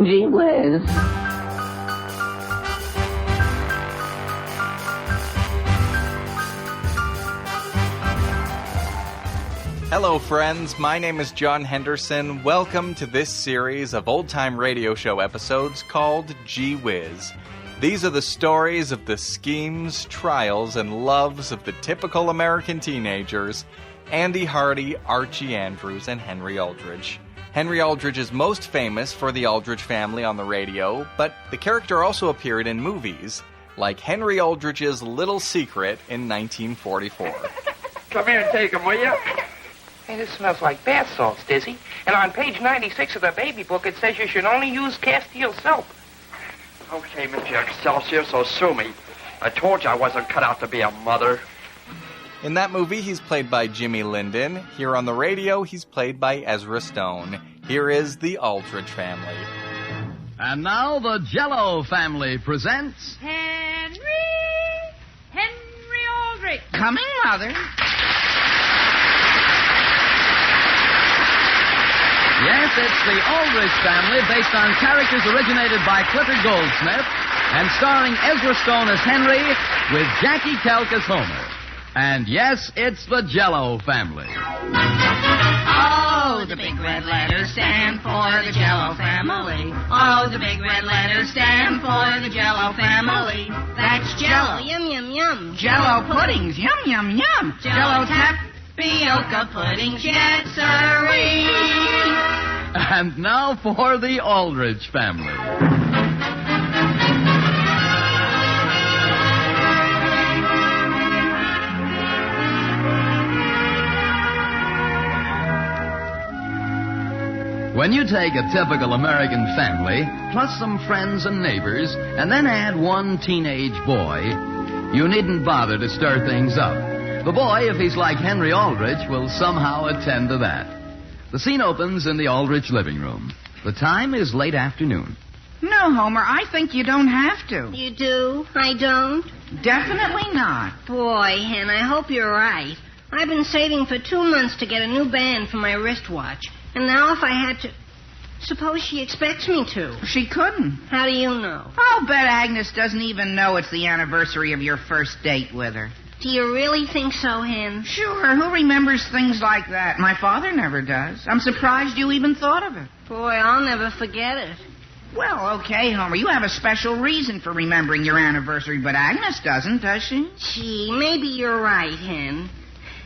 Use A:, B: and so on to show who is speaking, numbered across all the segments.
A: Gee whiz.
B: Hello, friends. My name is John Henderson. Welcome to this series of old-time radio show episodes called Gee Whiz. These are the stories of the schemes, trials, and loves of the typical American teenagers, Andy Hardy, Archie Andrews, and Henry Aldrich. Henry Aldrich is most famous for the Aldrich family on the radio, but the character also appeared in movies, like Henry Aldrich's Little Secret in 1944.
C: Come here and take them, will you? Hey, this smells like bath salts, Dizzy. And on page 96 of the baby book, it says you should only use Castile soap.
D: Okay, Mr. Excelsior, so sue me. I told you I wasn't cut out to be a mother.
B: In that movie, he's played by Jimmy Linden. Here on the radio, he's played by Ezra Stone. Here is the Aldrich family.
E: And now the Jell-O family presents...
F: Henry Aldrich.
G: Coming, Mother.
E: Yes, it's the Aldrich family, based on characters originated by Clifford Goldsmith, and starring Ezra Stone as Henry, with Jackie Kelk as Homer. And yes, it's the Jell-O family.
G: Oh, the big red letters stand for the Jell-O family. Oh, the big red letters stand for the Jell-O family. That's Jell-O.
F: Yum, yum, yum.
G: Jell-O puddings. Yum, yum, yum. Jell-O tapioca puddings. Yes, sirree.
E: And now for the Aldrich family. When you take a typical American family, plus some friends and neighbors, and then add one teenage boy, you needn't bother to stir things up. The boy, if he's like Henry Aldrich, will somehow attend to that. The scene opens in the Aldrich living room. The time is late afternoon.
G: No, Homer, I think you don't have to.
F: You do? I don't?
G: Definitely not.
F: Boy, Hen, I hope you're right. I've been saving for 2 months to get a new band for my wristwatch. And now if I had to... Suppose she expects me to.
G: She couldn't.
F: How do you know?
G: I'll bet Agnes doesn't even know it's the anniversary of your first date with her.
F: Do you really think so, Hen?
G: Sure, who remembers things like that? My father never does. I'm surprised you even thought of it.
F: Boy, I'll never forget it.
G: Well, okay, Homer, you have a special reason for remembering your anniversary, but Agnes doesn't, does she?
F: Gee, maybe you're right, Hen.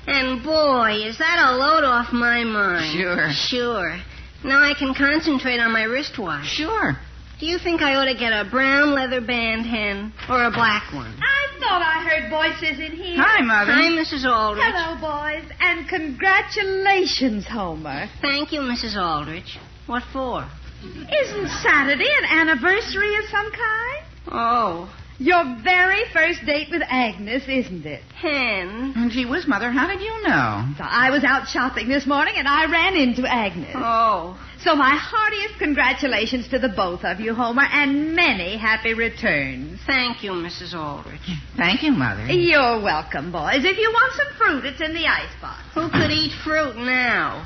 F: And boy, is that a load off my mind. Sure. Now I can concentrate on my wristwatch.
G: Sure.
F: Do you think I ought to get a brown leather band, Hen, or a black one?
H: I thought I heard voices in here.
G: Hi, Mother.
F: Hi, Mrs. Aldrich.
H: Hello, boys, and congratulations, Homer.
F: Thank you, Mrs. Aldrich. What for?
H: Isn't Saturday an anniversary of some kind?
F: Oh.
H: Your very first date with Agnes, isn't it?
F: Hen.
G: Gee whiz, Mother, how did you know?
H: So I was out shopping this morning, and I ran into Agnes.
F: Oh.
H: So my heartiest congratulations to the both of you, Homer, and many happy returns.
F: Thank you, Mrs. Aldrich.
G: Thank you, Mother.
H: You're welcome, boys. If you want some fruit, it's in the icebox.
F: Who could eat fruit now?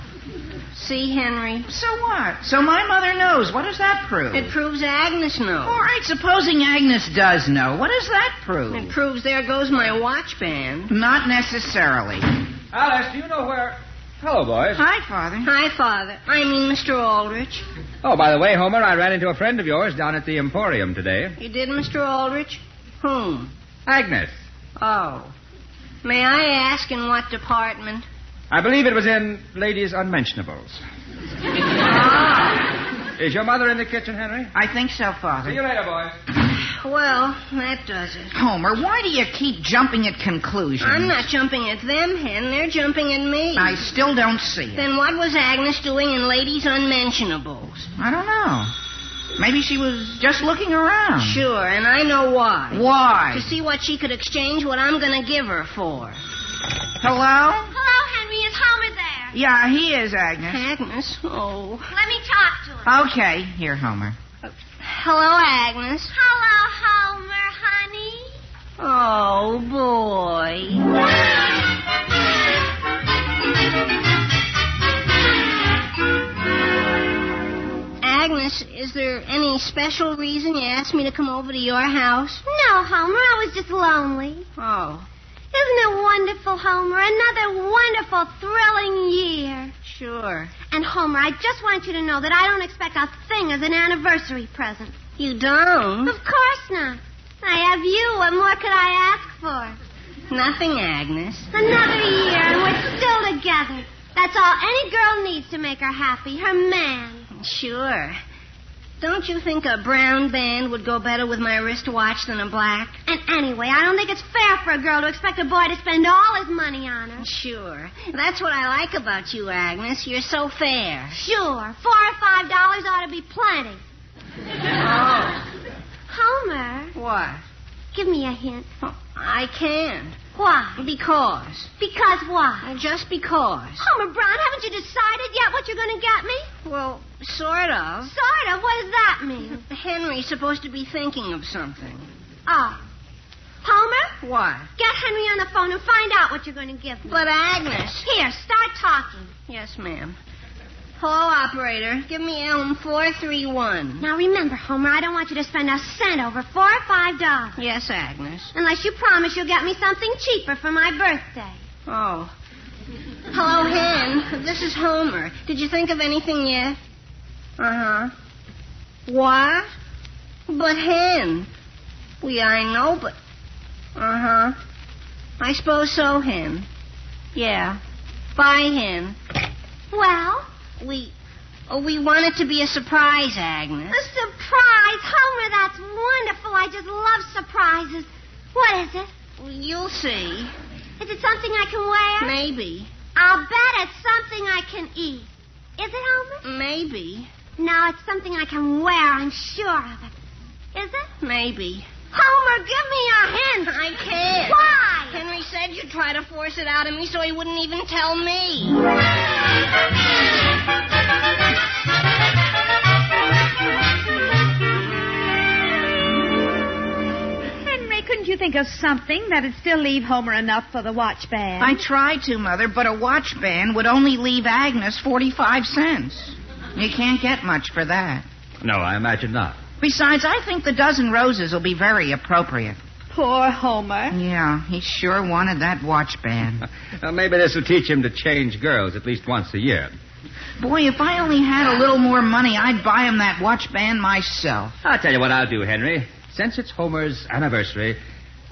F: See, Henry?
G: So what? So my mother knows. What does that prove?
F: It proves Agnes knows.
G: All right, supposing Agnes does know. What does that prove?
F: It proves there goes my watch band.
G: Not necessarily.
C: Alice, do you know where... Hello, boys.
G: Hi, Father.
F: Hi, Father. I mean, Mr. Aldrich.
C: Oh, by the way, Homer, I ran into a friend of yours down at the Emporium today.
F: You did, Mr. Aldrich? Whom?
C: Agnes.
F: Oh. May I ask in what department?
C: I believe it was in Ladies' Unmentionables.
F: Ah.
C: Is your mother in the kitchen, Henry?
G: I think so, Father.
C: See you later, boys.
F: Well, that does it.
G: Homer, why do you keep jumping at conclusions?
F: I'm not jumping at them, Hen. They're jumping at me.
G: I still don't see it.
F: Then what was Agnes doing in Ladies' Unmentionables?
G: I don't know. Maybe she was just looking around.
F: Sure, and I know why.
G: Why?
F: To see what she could exchange what I'm going to give her for.
G: Hello?
I: Hello, Henry. Is Homer there?
G: Yeah, he is, Agnes.
F: Agnes? Oh.
I: Let me talk to him.
G: Okay. Here, Homer.
F: Hello, Agnes.
I: Hello, Homer, honey.
F: Oh, boy. Agnes, Agnes, is there any special reason you asked me to come over to your house?
I: No, Homer, I was just lonely.
F: Oh,
I: Isn't it wonderful, Homer? Another wonderful, thrilling year.
F: sure.
I: And, Homer, I just want you to know that I don't expect a thing as an anniversary present.
F: You don't?
I: Of course not. I have you. What more could I ask for?
F: Nothing, Agnes.
I: Another year, and we're still together. That's all any girl needs to make her happy, her man.
F: Sure. Don't you think a brown band would go better with my wristwatch than a black?
I: And anyway, I don't think it's fair for a girl to expect a boy to spend all his money on her.
F: Sure. That's what I like about you, Agnes. You're so fair.
I: Sure. $4 or $5 ought to be plenty.
F: Oh.
I: Homer,
F: What?
I: give me a hint.
F: Oh, I can't.
I: Why?
F: Because.
I: Because why?
F: Just because.
I: Homer Brown, haven't you decided yet what you're going to get me?
F: Well, sort of.
I: Sort of. What does that mean?
F: Henry's supposed to be thinking of something.
I: Oh. Homer,
F: What?
I: get Henry on the phone and find out what you're going to give me.
F: But Agnes.
I: Here, start talking.
F: Yes, ma'am. Hello, operator. Give me Elm 431.
I: Now remember, Homer, I don't want you to spend a cent over $4 or $5.
F: Yes, Agnes.
I: Unless you promise you'll get me something cheaper for my birthday.
F: Oh. Hello, Hen. This is Homer. Did you think of anything yet? Uh-huh. What? But, Hen. I know, but... Uh-huh. I suppose so, Hen. Yeah. Bye, Hen.
I: Well?
F: We want it to be a surprise, Agnes.
I: A surprise? Homer, that's wonderful. I just love surprises. What is it?
F: You'll see.
I: Is it something I can wear?
F: Maybe.
I: I'll bet it's something I can eat. Is it, Homer?
F: Maybe.
I: No, it's something I can wear. I'm sure of it. Is it?
F: Maybe.
I: Homer, give me a hint.
F: I can't.
I: Why?
F: Henry said you'd try to force it out of me so he wouldn't even tell me.
H: Couldn't you think of something that'd still leave Homer enough for the watch band?
A: I tried to, Mother, but a watch band would only leave Agnes 45 cents. You can't get much for that.
J: No, I imagine not.
A: Besides, I think the dozen roses will be very appropriate.
H: Poor Homer.
A: Yeah, he sure wanted that watch band.
J: Well, maybe this will teach him to change girls at least once a year.
A: Boy, if I only had a little more money, I'd buy him that watch band myself.
J: I'll tell you what I'll do, Henry. Since it's Homer's anniversary,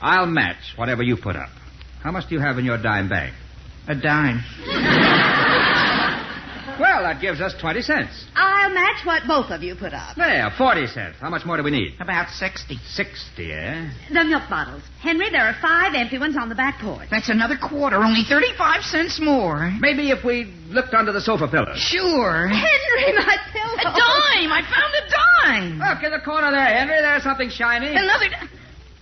J: I'll match whatever you put up. How much do you have in your dime bag?
A: A dime.
J: Well, that gives us 20 cents.
H: I'll match what both of you put up.
J: There, 40 cents. How much more do we need?
A: About 60.
J: 60, eh?
H: The milk bottles. Henry, there are 5 empty ones on the back porch.
A: That's another quarter, only 35 cents more.
J: Maybe if we looked under the sofa pillows.
A: Sure.
H: Henry, my pillow.
A: A dime! I found a dime!
J: Look in the corner there, Henry. There's something shiny.
A: Another...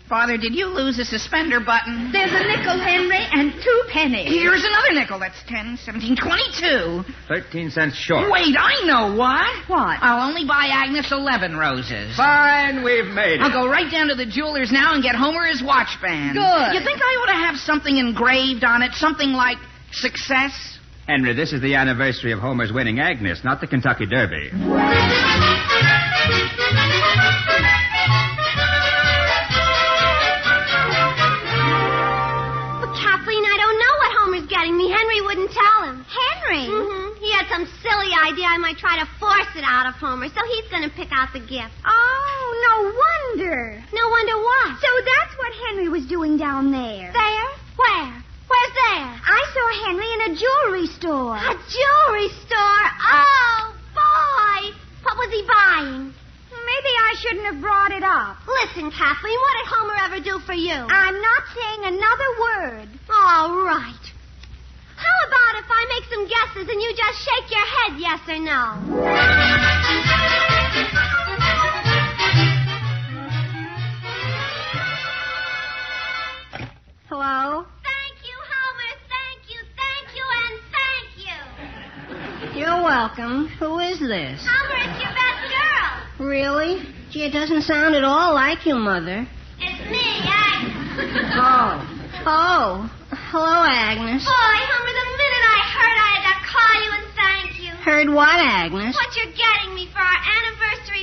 A: Father, did you lose a suspender button?
H: There's a nickel, Henry, and 2 pennies.
A: Here's another nickel. That's 10, 17, 22.
J: 13 cents short.
A: Wait, I know what.
H: What?
A: I'll only buy Agnes 11 roses.
J: Fine, we've made it.
A: I'll go right down to the jeweler's now and get Homer his watch band.
H: Good.
A: You think I ought to have something engraved on it? Something like success?
J: Henry, this is the anniversary of Homer's winning Agnes, not the Kentucky Derby.
I: Getting me. Henry wouldn't tell him. Henry? Mm-hmm. He had some silly idea I might try to force it out of Homer, so he's going to pick out the gift.
K: Oh, no wonder.
I: No wonder what?
K: So that's what Henry was doing down there.
I: There? Where? Where's there?
K: I saw Henry in a jewelry store.
I: A jewelry store? Oh, boy. What was he buying?
K: Maybe I shouldn't have brought it up.
I: Listen, Kathleen, what did Homer ever do for you?
K: I'm not saying another word.
I: All right. How about if I make some guesses and you just shake your head yes or no?
F: Hello?
I: Thank you, Homer. Thank you, and thank you.
F: You're welcome. Who is this?
I: Homer, it's your best girl.
F: Really? Gee, it doesn't sound at all like you, Mother.
I: It's me, Agnes.
F: Oh. Hello, Agnes.
I: Boy, Homer, the minute I heard I had to call you and thank you.
F: Heard what, Agnes?
I: What you're getting me for our anniversary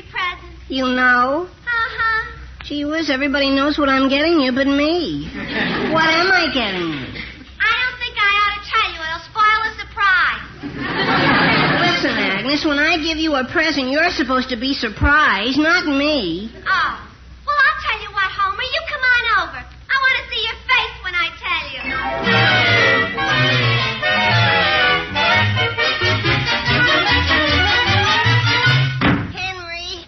F: You know?
I: Uh-huh.
F: Gee whiz, everybody knows what I'm getting you but me. What am I getting you?
I: I don't think I ought to tell you. It'll spoil the surprise.
F: Listen, Agnes, when I give you a present, you're supposed to be surprised, not me.
I: Oh. Well, I'll tell you what, Homer. You come on over. I want to see your face when I tell you.
A: Henry.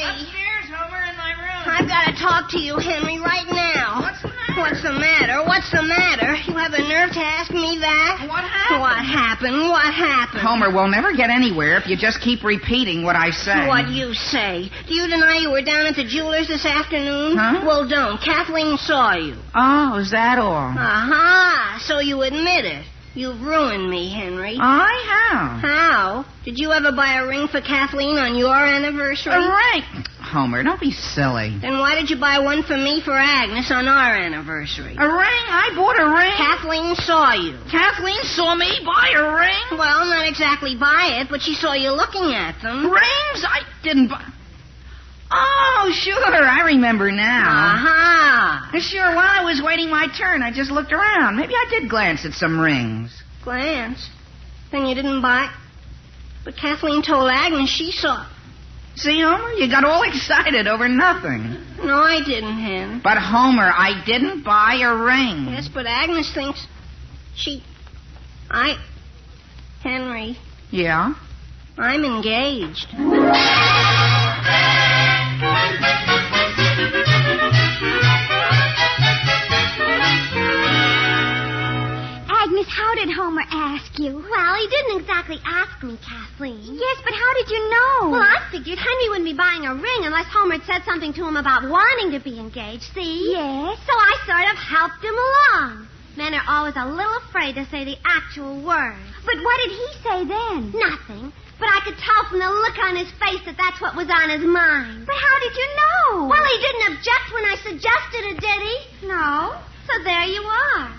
A: Upstairs, Homer, in my room.
F: I've got to talk to you, Henry, right now.
A: What's the matter?
F: What's the matter? You have the nerve to ask me that?
A: What happened?
F: What happened?
A: Homer, we'll never get anywhere if you just keep repeating what I say.
F: What you say? Do you deny you were down at the jeweler's this afternoon?
A: Huh?
F: Well, don't. Kathleen saw you.
A: Oh, is that all?
F: Aha! So you admit it. You've ruined me, Henry.
A: I have.
F: How? Did you ever buy a ring for Kathleen on your anniversary?
A: A ring? Homer, don't be silly.
F: Then why did you buy one for me for Agnes on our anniversary?
A: A ring? I bought a ring.
F: Kathleen saw you.
A: Kathleen saw me buy a ring?
F: Well, not exactly buy it, but she saw you looking at them.
A: Rings? I didn't buy... Oh, sure, I remember now.
F: Aha!
A: Sure, while I was waiting my turn, I just looked around. Maybe I did glance at some rings.
F: Glance? Then you didn't buy... But Kathleen told Agnes she saw...
A: See, Homer, you got all excited over nothing.
F: No, I didn't, Hen.
A: But, Homer, I didn't buy a ring.
F: Yes, but Agnes thinks Henry,
A: Yeah?
F: I'm engaged.
K: Agnes, how did Homer ask you?
I: Well, he didn't exactly ask me, Kathleen.
K: Yes, but how did you know?
I: Well, I figured Henry wouldn't be buying a ring unless Homer had said something to him about wanting to be engaged, see?
K: Yes.
I: So I sort of helped him along. Men are always a little afraid to say the actual words.
K: But what did he say then?
I: Nothing. But I could tell from the look on his face that that's what was on his mind.
K: But how did you know?
I: Well, he didn't object when I suggested it, did he?
K: No.
I: So there you are.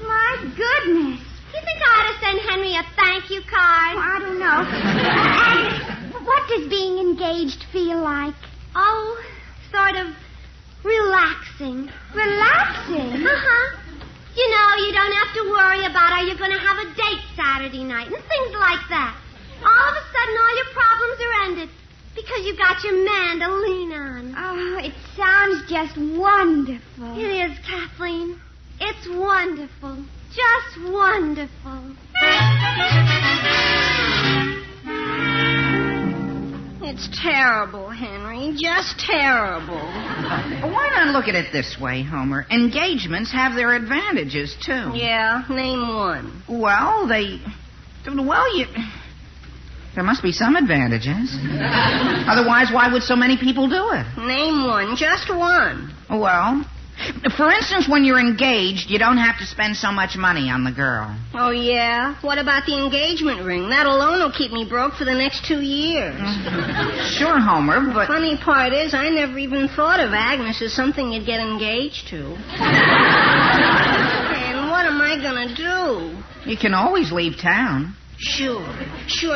K: My goodness.
I: You think I ought to send Henry a thank you card?
K: Oh, I don't know. Agnes, what does being engaged feel like?
I: Oh, sort of relaxing.
K: Relaxing?
I: Uh-huh. You know, you don't have to worry about are you going to have a date Saturday night and things like that. All of a sudden, all your problems are ended because you got your man to lean on.
K: Oh, it sounds just wonderful.
I: It is, Kathleen. It's wonderful. Just wonderful.
F: It's terrible, Henry. Just terrible.
A: Why not look at it this way, Homer? Engagements have their advantages, too.
F: Yeah, name one.
A: Well, there must be some advantages. Otherwise, why would so many people do it?
F: Name one. Just one.
A: Well, for instance, when you're engaged, you don't have to spend so much money on the girl.
F: Oh, yeah? What about the engagement ring? That alone will keep me broke for the next 2 years.
A: Sure, Homer, but...
F: Funny part is, I never even thought of Agnes as something you'd get engaged to. And what am I going to do?
A: You can always leave town.
F: Sure,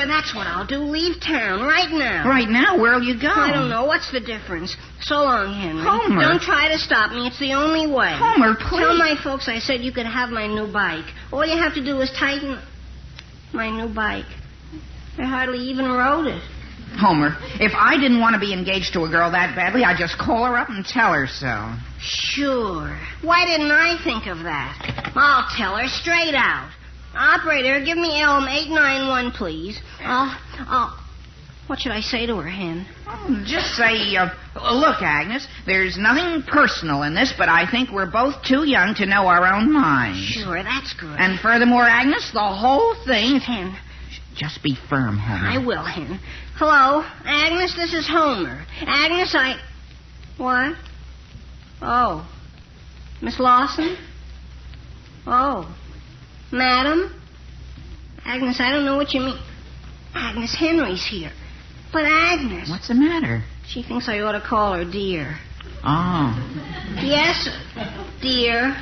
F: that's what I'll do. Leave town right now.
A: Right now? Where'll you go?
F: I don't know. What's the difference? So long, Henry.
A: Homer.
F: Don't try to stop me. It's the only way.
A: Homer, please.
F: Tell my folks I said you could have my new bike. All you have to do is tighten my new bike. I hardly even rode it.
A: Homer, if I didn't want to be engaged to a girl that badly, I'd just call her up and tell her so.
F: Sure. Why didn't I think of that? I'll tell her straight out. Operator, give me Elm 891, please. What should I say to her, Hen?
A: Just say, look, Agnes, there's nothing personal in this, but I think we're both too young to know our own minds.
F: Sure, that's good.
A: And furthermore, Agnes, the whole thing...
F: Hen.
A: Just be firm, Homer.
F: I will, Hen. Hello, Agnes, this is Homer. Agnes, What? Oh. Miss Lawson? Oh. Madam? Agnes, I don't know what you mean. Agnes, Henry's here. But Agnes...
A: What's the matter?
F: She thinks I ought to call her dear.
A: Oh.
F: Yes, dear.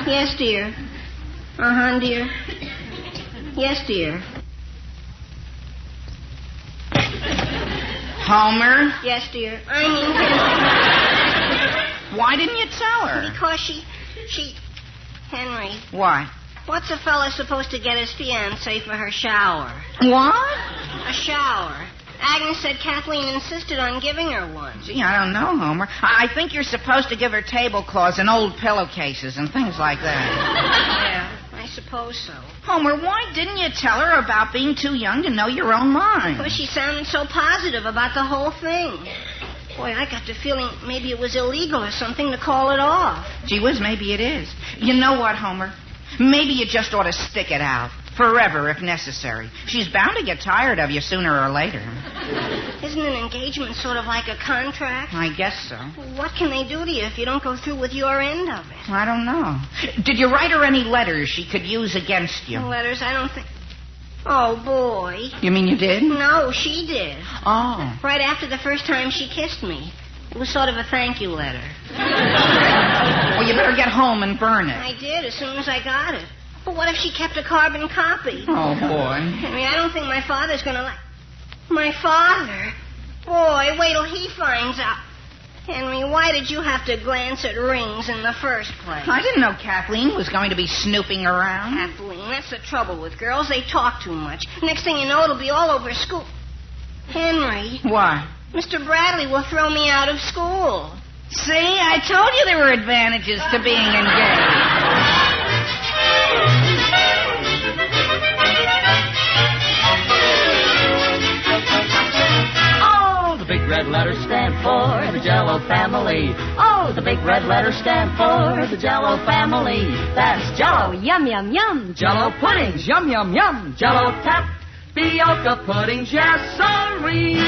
F: Yes, dear. Uh-huh, dear. Yes, dear.
A: Homer?
F: Yes, dear.
A: Why didn't you tell her?
F: Because she... Henry,
A: Why?
F: what's a fella supposed to get his fiancée for her shower?
A: What?
F: A shower. Agnes said Kathleen insisted on giving her one.
A: Gee, I don't know, Homer. I think you're supposed to give her tablecloths and old pillowcases and things like that.
F: Yeah, I suppose so.
A: Homer, why didn't you tell her about being too young to know your own mind?
F: Because she sounded so positive about the whole thing. Boy, I got the feeling maybe it was illegal or something to call it off.
A: Gee whiz, maybe it is. You know what, Homer? Maybe you just ought to stick it out. Forever, if necessary. She's bound to get tired of you sooner or later.
F: Isn't an engagement sort of like a contract?
A: I guess so.
F: What can they do to you if you don't go through with your end of it?
A: I don't know. Did you write her any letters she could use against you?
F: Letters, I don't think... Oh, boy.
A: You mean you did?
F: No, she did.
A: Oh.
F: Right after the first time she kissed me. It was sort of a thank you letter.
A: Well, you better get home and burn it.
F: I did, as soon as I got it. But what if she kept a carbon copy?
A: Oh, boy.
F: Henry, I don't think my father's going to like... My father? Boy, wait till he finds out. Henry, why did you have to glance at rings in the first place?
A: I didn't know Kathleen was going to be snooping around.
F: Kathleen, that's the trouble with girls. They talk too much. Next thing you know, it'll be all over school. Henry.
A: What?
F: Mr. Bradley will throw me out of school.
A: See, I told you there were advantages to being engaged.
L: Oh, the big red letters stand for the Jell-O family. Oh, the big red letters stand for the Jell-O family. That's Jell-O, yum, yum, yum. Jell-O puddings, yum, yum, yum. Jell-O tapioca puddings, yes, sirree.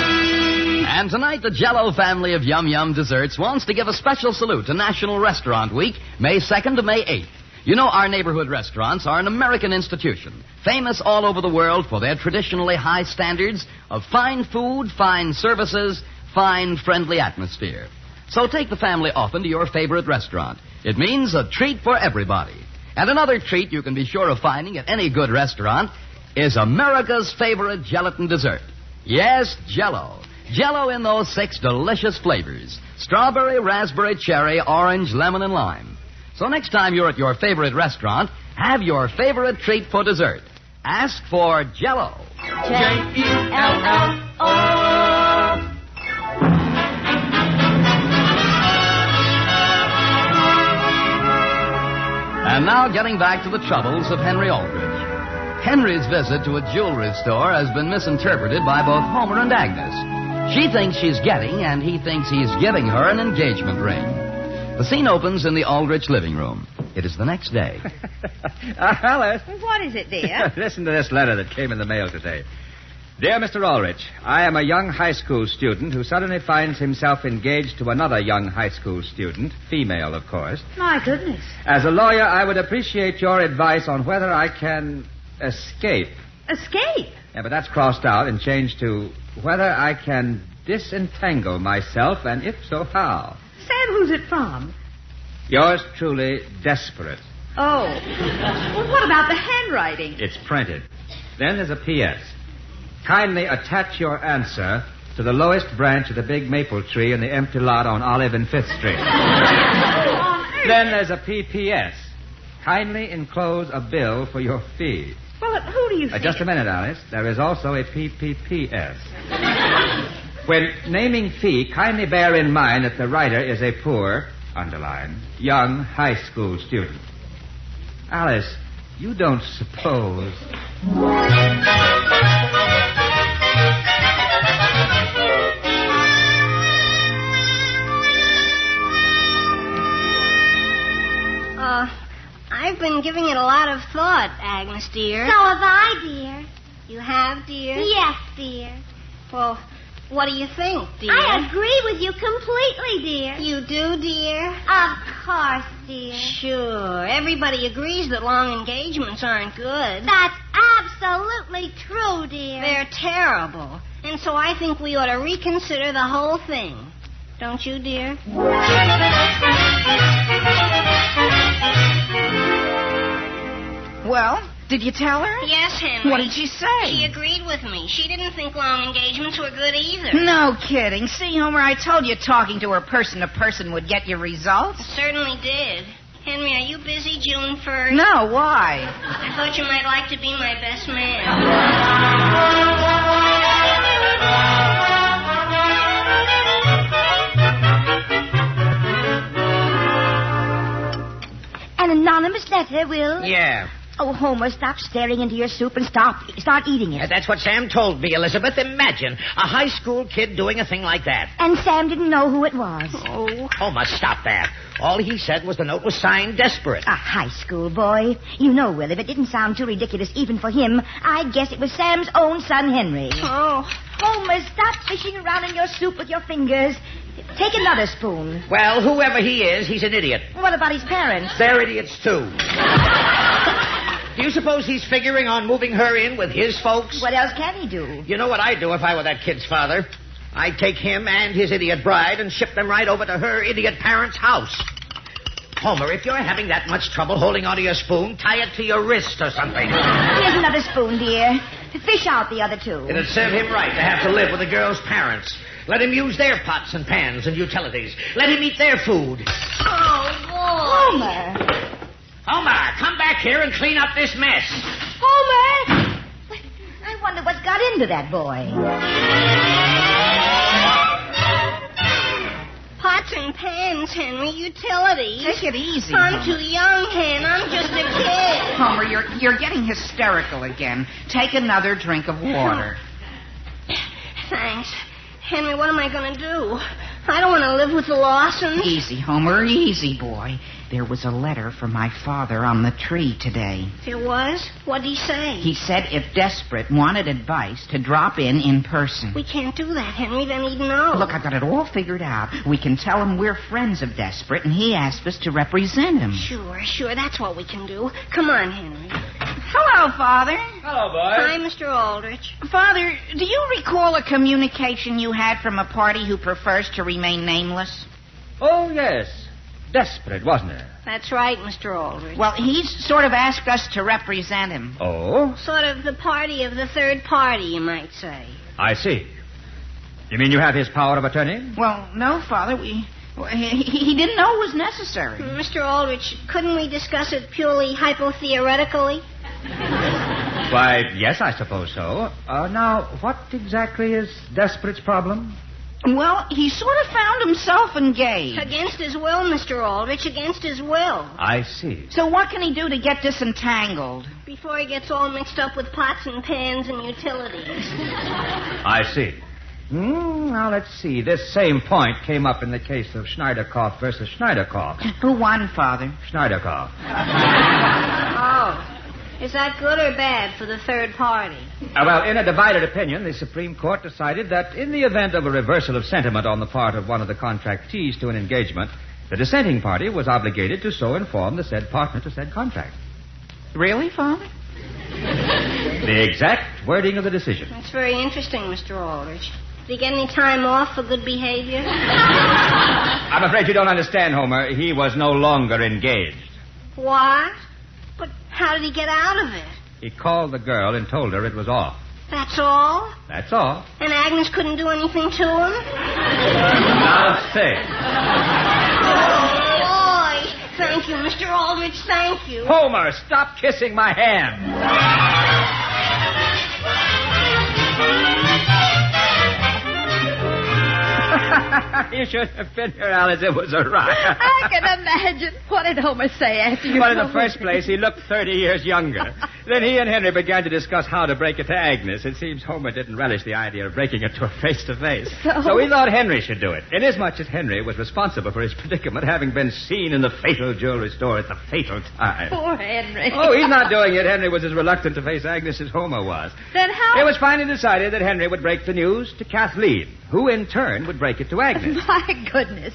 E: And tonight, the Jell-O family of Yum Yum desserts wants to give a special salute to National Restaurant Week, May 2nd to May 8th. You know, our neighborhood restaurants are an American institution, famous all over the world for their traditionally high standards of fine food, fine services, fine, friendly atmosphere. So take the family often to your favorite restaurant. It means a treat for everybody. And another treat you can be sure of finding at any good restaurant is America's favorite gelatin dessert. Yes, Jell-O. Jell-O in those 6 delicious flavors: strawberry, raspberry, cherry, orange, lemon, and lime. So next time you're at your favorite restaurant, have your favorite treat for dessert. Ask for Jell-O.
L: Jell-O.
E: And now getting back to the troubles of Henry Aldrich. Henry's visit to a jewelry store has been misinterpreted by both Homer and Agnes. She thinks she's getting, and he thinks he's giving her an engagement ring. The scene opens in the Aldrich living room. It is the next day.
J: Alice.
H: What is it, dear?
J: Listen to this letter that came in the mail today. Dear Mr. Aldrich, I am a young high school student who suddenly finds himself engaged to another young high school student, female, of course.
H: My goodness.
J: As a lawyer, I would appreciate your advice on whether I can escape.
H: Escape?
J: Yeah, but that's crossed out and changed to whether I can disentangle myself, and if so, how.
H: Sam, who's it from?
J: Yours truly, Desperate.
H: Oh. Well, what about the handwriting?
J: It's printed. Then there's a P.S. Kindly attach your answer to the lowest branch of the big maple tree in the empty lot on Olive and 5th Street. Then there's a P.P.S. Kindly enclose a bill for your fee.
H: Well, who do you think?
J: Just a minute, Alice. There is also a P.P.P.S. When naming fee, kindly bear in mind that the writer is a poor, underline, young high school student. Alice, you don't suppose...
F: I've been giving it a lot of thought, Agnes, dear.
I: So have I, dear.
F: You have, dear?
I: Yes, dear.
F: Well, what do you think, dear?
I: I agree with you completely, dear.
F: You do, dear?
I: Of course, dear.
F: Sure. Everybody agrees that long engagements aren't good.
I: That's absolutely true, dear.
F: They're terrible. And so I think we ought to reconsider the whole thing. Don't you, dear?
A: Well, Did you tell her?
F: Yes, Henry.
A: What did she say?
F: She agreed with me. She didn't think long engagements were good either.
A: No kidding. See, Homer, I told you talking to her person to person would get you results.
F: It certainly did. Henry, are you busy June 1st?
A: No, why?
F: I thought you might like to be my best man.
K: An anonymous letter, Will?
M: Yeah.
K: Oh, Homer, stop staring into your soup and start eating it.
M: That's what Sam told me, Elizabeth. Imagine a high school kid doing a thing like that.
K: And Sam didn't know who it was.
M: Oh, Homer, stop that. All he said was the note was signed Desperate.
K: A high school boy. You know, Will, if it didn't sound too ridiculous even for him, I guess it was Sam's own son, Henry.
F: Oh.
K: Homer, stop fishing around in your soup with your fingers. Take another spoon.
M: Well, whoever he is, he's an idiot.
K: What about his parents?
M: They're idiots, too. Do you suppose he's figuring on moving her in with his folks?
K: What else can he do?
M: You know what I'd do if I were that kid's father? I'd take him and his idiot bride and ship them right over to her idiot parents' house. Homer, if you're having that much trouble holding onto your spoon, tie it to your wrist or something.
K: Here's another spoon, dear. Fish out the other two.
M: It'd serve him right to have to live with the girl's parents. Let him use their pots and pans and utilities. Let him eat their food.
F: Oh, boy.
K: Homer.
M: Homer, come back here and clean up this mess.
K: Homer! I wonder what's got into that boy.
F: Pots and pans, Henry, utilities.
A: Take it easy,
F: I'm
A: Homer.
F: too young, Hen. I'm just a kid.
A: Homer, you're getting hysterical again. Take another drink of water.
F: Thanks. Henry, what am I going to do? I don't want to live with the Lawsons.
A: Easy, Homer, easy, boy. There was a letter from my father on the tree today.
F: There was? What'd he say?
A: He said if Desperate wanted advice to drop in person.
F: We can't do that, Henry. Then he'd know.
A: Look, I've got it all figured out. We can tell him we're friends of Desperate, and he asked us to represent him.
F: Sure. That's what we can do. Come on, Henry.
A: Hello, Father.
J: Hello, boy.
F: Hi, Mr. Aldrich.
A: Father, do you recall a communication you had from a party who prefers to remain nameless?
J: Oh, yes. Desperate, wasn't it?
F: That's right, Mr. Aldrich.
A: Well, he's sort of asked us to represent him.
J: Oh?
F: Sort of the party of the third party, you might say.
J: I see. You mean you have his power of attorney?
A: Well, no, Father. He didn't know it was necessary.
F: Mr. Aldrich, couldn't we discuss it purely hypotheoretically?
J: Why, yes, I suppose so. Now, what exactly is Desperate's problem?
A: Well, he sort of found himself engaged.
F: Against his will, Mr. Aldrich, against his will.
J: I see.
A: So what can he do to get disentangled?
F: Before he gets all mixed up with pots and pans and utilities.
J: I see. Now, let's see. This same point came up in the case of Schneiderkoff versus Schneiderkoff.
A: Who won, Father?
J: Schneiderkoff.
F: Oh. Is that good or bad for the third party?
J: Well, in a divided opinion, the Supreme Court decided that in the event of a reversal of sentiment on the part of one of the contractees to an engagement, the dissenting party was obligated to so inform the said partner to said contract.
A: Really, Father?
J: The exact wording of the decision.
F: That's very interesting, Mr. Aldrich. Did he get any time off for good behavior?
J: I'm afraid you don't understand, Homer. He was no longer engaged.
F: What? But how did he get out of it?
J: He called the girl and told her it was off.
F: That's all?
J: That's all.
F: And Agnes couldn't do anything to him?
J: Not a thing.
F: Oh, boy. Thank you, Mr. Aldrich. Thank you.
J: Homer, stop kissing my hand. You should have been here, Alice. It was a riot.
H: I can imagine. What did Homer say after you...
J: Well, in the first place, he looked 30 years younger. Then he and Henry began to discuss how to break it to Agnes. It seems Homer didn't relish the idea of breaking it to her face-to-face. So we thought Henry should do it, inasmuch as Henry was responsible for his predicament, having been seen in the fatal jewelry store at the fatal time.
H: Poor Henry.
J: Oh, he's not doing it. Henry was as reluctant to face Agnes as Homer was.
H: Then how...
J: It was finally decided that Henry would break the news to Kathleen, who in turn would break it to Agnes.
H: My goodness.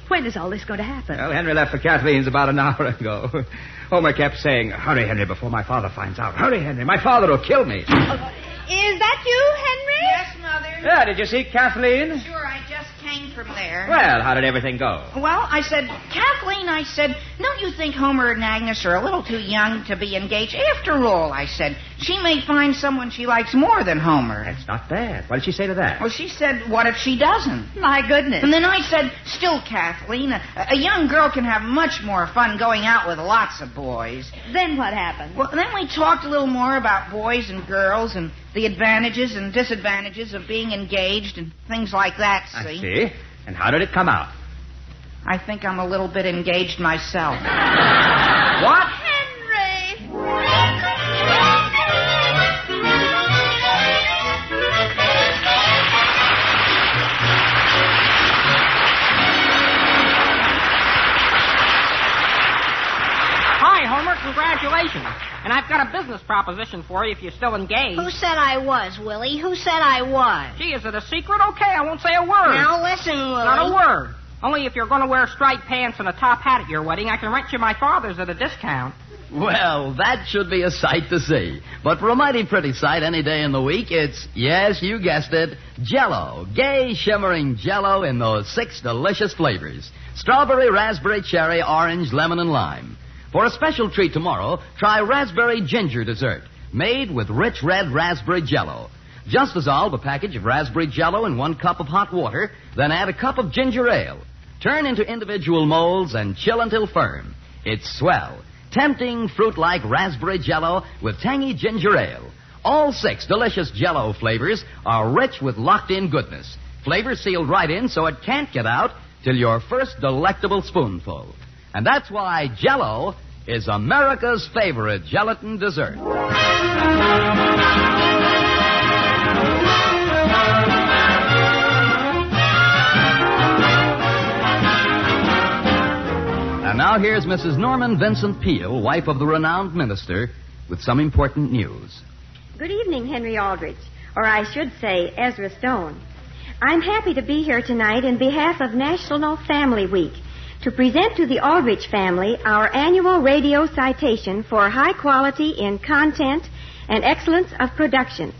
H: When is all this going to happen?
J: Well, Henry left for Kathleen's about an hour ago. Homer kept saying, "Hurry, Henry, before my father finds out. Hurry, Henry. My father will kill me."
H: Is that you, Henry?
A: Yes, Mother.
J: Yeah, did you see Kathleen?
A: Sure, I just came from there.
J: Well, how did everything go?
A: Well, I said, Kathleen, don't you think Homer and Agnes are a little too young to be engaged? After all, I said, she may find someone she likes more than Homer.
J: That's not bad. What did she say to that?
A: Well, she said, what if she doesn't?
H: My goodness.
A: And then I said, still, Kathleen, a young girl can have much more fun going out with lots of boys.
H: Then what happened?
A: Well, then we talked a little more about boys and girls and the advantages and disadvantages of being engaged and things like that, see?
J: I see. And how did it come out?
A: I think I'm a little bit engaged myself.
J: What?
H: Henry!
C: Hi, Homer. Congratulations. And I've got a business proposition for you if you're still engaged.
F: Who said I was, Willie? Who said I was?
C: Gee, is it a secret? Okay, I won't say a word.
F: Now listen, Willie.
C: Not a word. Only if you're going to wear striped pants and a top hat at your wedding, I can rent you my father's at a discount.
E: Well, that should be a sight to see. But for a mighty pretty sight any day in the week, it's, yes, you guessed it, Jell-O. Gay, shimmering Jell-O in those 6 delicious flavors. Strawberry, raspberry, cherry, orange, lemon, and lime. For a special treat tomorrow, try raspberry ginger dessert, made with rich red raspberry Jell-O. Just dissolve a package of raspberry Jell-O in 1 cup of hot water, then add a cup of ginger ale. Turn into individual molds and chill until firm. It's swell. Tempting fruit-like raspberry Jell-O with tangy ginger ale. All 6 delicious Jell-O flavors are rich with locked-in goodness. Flavor sealed right in so it can't get out till your first delectable spoonful. And that's why Jell-O is America's favorite gelatin dessert. And now here's Mrs. Norman Vincent Peale, wife of the renowned minister, with some important news.
N: Good evening, Henry Aldrich, or I should say Ezra Stone. I'm happy to be here tonight in behalf of National Family Week to present to the Aldrich family our annual radio citation for high quality in content and excellence of production.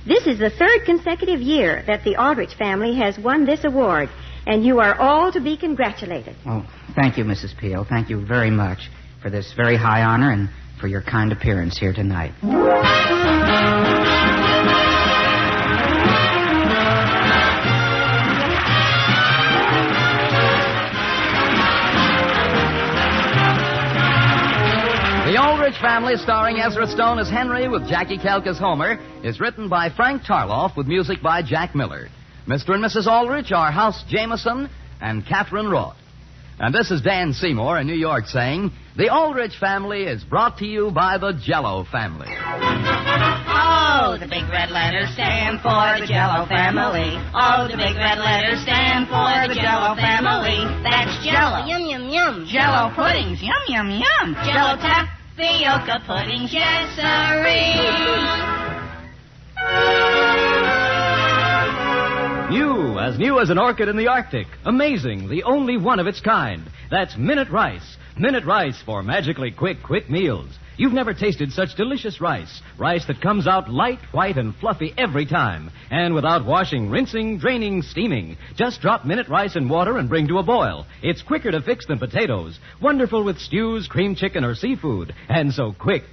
N: This is the 3rd consecutive year that the Aldrich family has won this award, and you are all to be congratulated.
A: Oh, thank you, Mrs. Peale. Thank you very much for this very high honor and for your kind appearance here tonight.
E: The Aldrich Family, starring Ezra Stone as Henry with Jackie Kelk as Homer, is written by Frank Tarloff with music by Jack Miller. Mr. and Mrs. Aldrich are House Jameson and Catherine Roth. And this is Dan Seymour in New York saying, the Aldrich Family is brought to you by the Jell-O family.
G: Oh, the big red letters stand for the Jell-O family. Oh, the big red letters stand for the Jell-O family. That's Jell-O.
F: Yum, yum, yum.
G: Jell-O puddings, yum, yum, yum. Jell-O tapioca puddings, yes, sirree.
O: New as an orchid in the Arctic. Amazing, the only one of its kind. That's Minute Rice. Minute Rice for magically quick meals. You've never tasted such delicious rice. Rice that comes out light, white, and fluffy every time. And without washing, rinsing, draining, steaming. Just drop Minute Rice in water and bring to a boil. It's quicker to fix than potatoes. Wonderful with stews, cream chicken, or seafood. And so quick.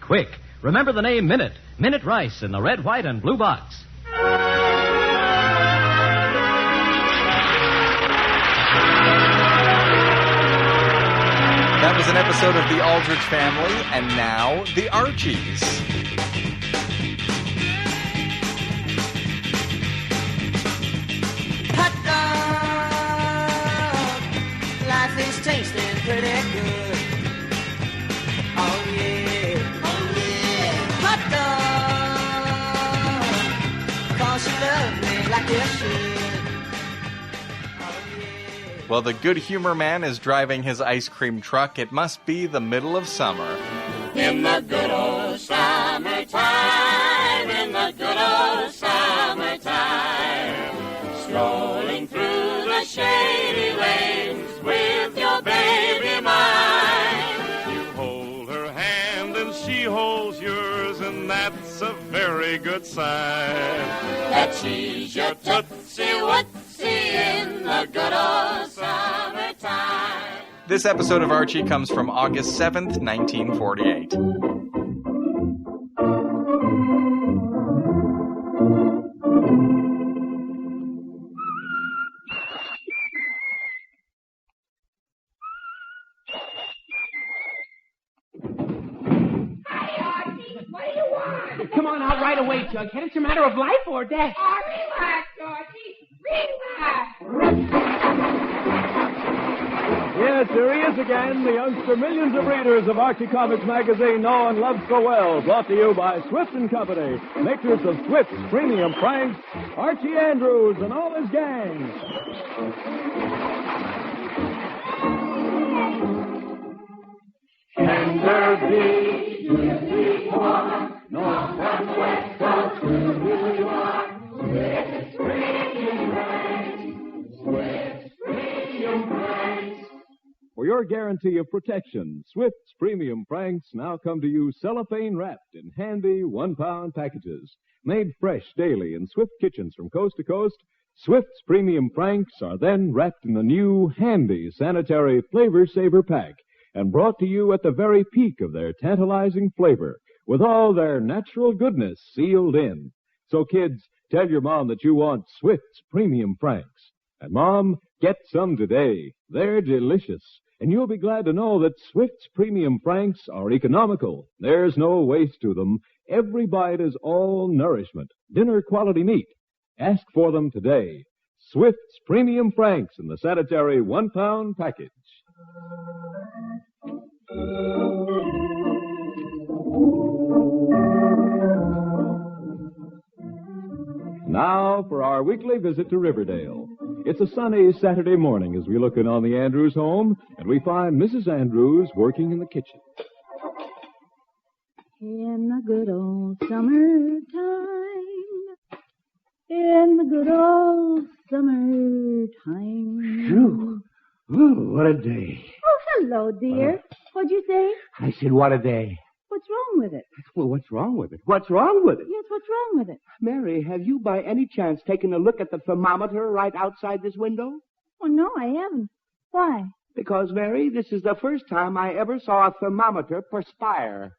O: Remember the name Minute. Minute Rice in the red, white, and blue box.
B: That was an episode of The Aldrich Family, and now, The Archies.
P: Hot dog, life is tasting pretty good. Oh yeah, hot dog, 'cause you love me like you should.
B: Well, the good humor man is driving his ice cream truck. It must be the middle of summer.
P: In the good old summertime, in the good old summertime, strolling through the shady lanes with your baby mine.
Q: You hold her hand and she holds yours, and that's a very good sign.
P: That she's your tootsie-wootsie in the the good old summertime.
B: This episode of Archie comes from August 7th, 1948.
C: Come on out right away, Jughead. It's a matter of life or death.
R: Oh, relax, Archie. Relax.
S: Yes, here he is again, the youngster millions of readers of Archie Comics magazine know and love so well. Brought to you by Swift & Company, makers of Swift's premium pranks, Archie Andrews and all his gang. Tender beat, juicy corn, north and west, so true you are. Swift's premium pranks, Swift's premium pranks. For your guarantee of protection, Swift's premium pranks now come to you cellophane wrapped in handy 1-pound packages. Made fresh daily in Swift kitchens from coast to coast, Swift's premium pranks are then wrapped in the new handy sanitary Flavor Saver pack and brought to you at the very peak of their tantalizing flavor, with all their natural goodness sealed in. So, kids, tell your mom that you want Swift's premium pranks. And, Mom, get some today. They're delicious. And you'll be glad to know that Swift's premium pranks are economical. There's no waste to them. Every bite is all nourishment, dinner-quality meat. Ask for them today. Swift's premium pranks in the sanitary 1-pound package. Now for our weekly visit to Riverdale. It's a sunny Saturday morning as we look in on the Andrews home, and we find Mrs. Andrews working in the kitchen.
T: In the good old summertime, in the good old summertime.
U: Phew. Oh, what a day.
T: Oh, hello, dear. What'd you say?
U: I said, what a day.
T: What's wrong with it?
U: Well, what's wrong with it? What's wrong with it?
T: Yes, what's wrong with it?
U: Mary, have you by any chance taken a look at the thermometer right outside this window?
T: Oh, no, I haven't. Why?
U: Because, Mary, this is the first time I ever saw a thermometer perspire.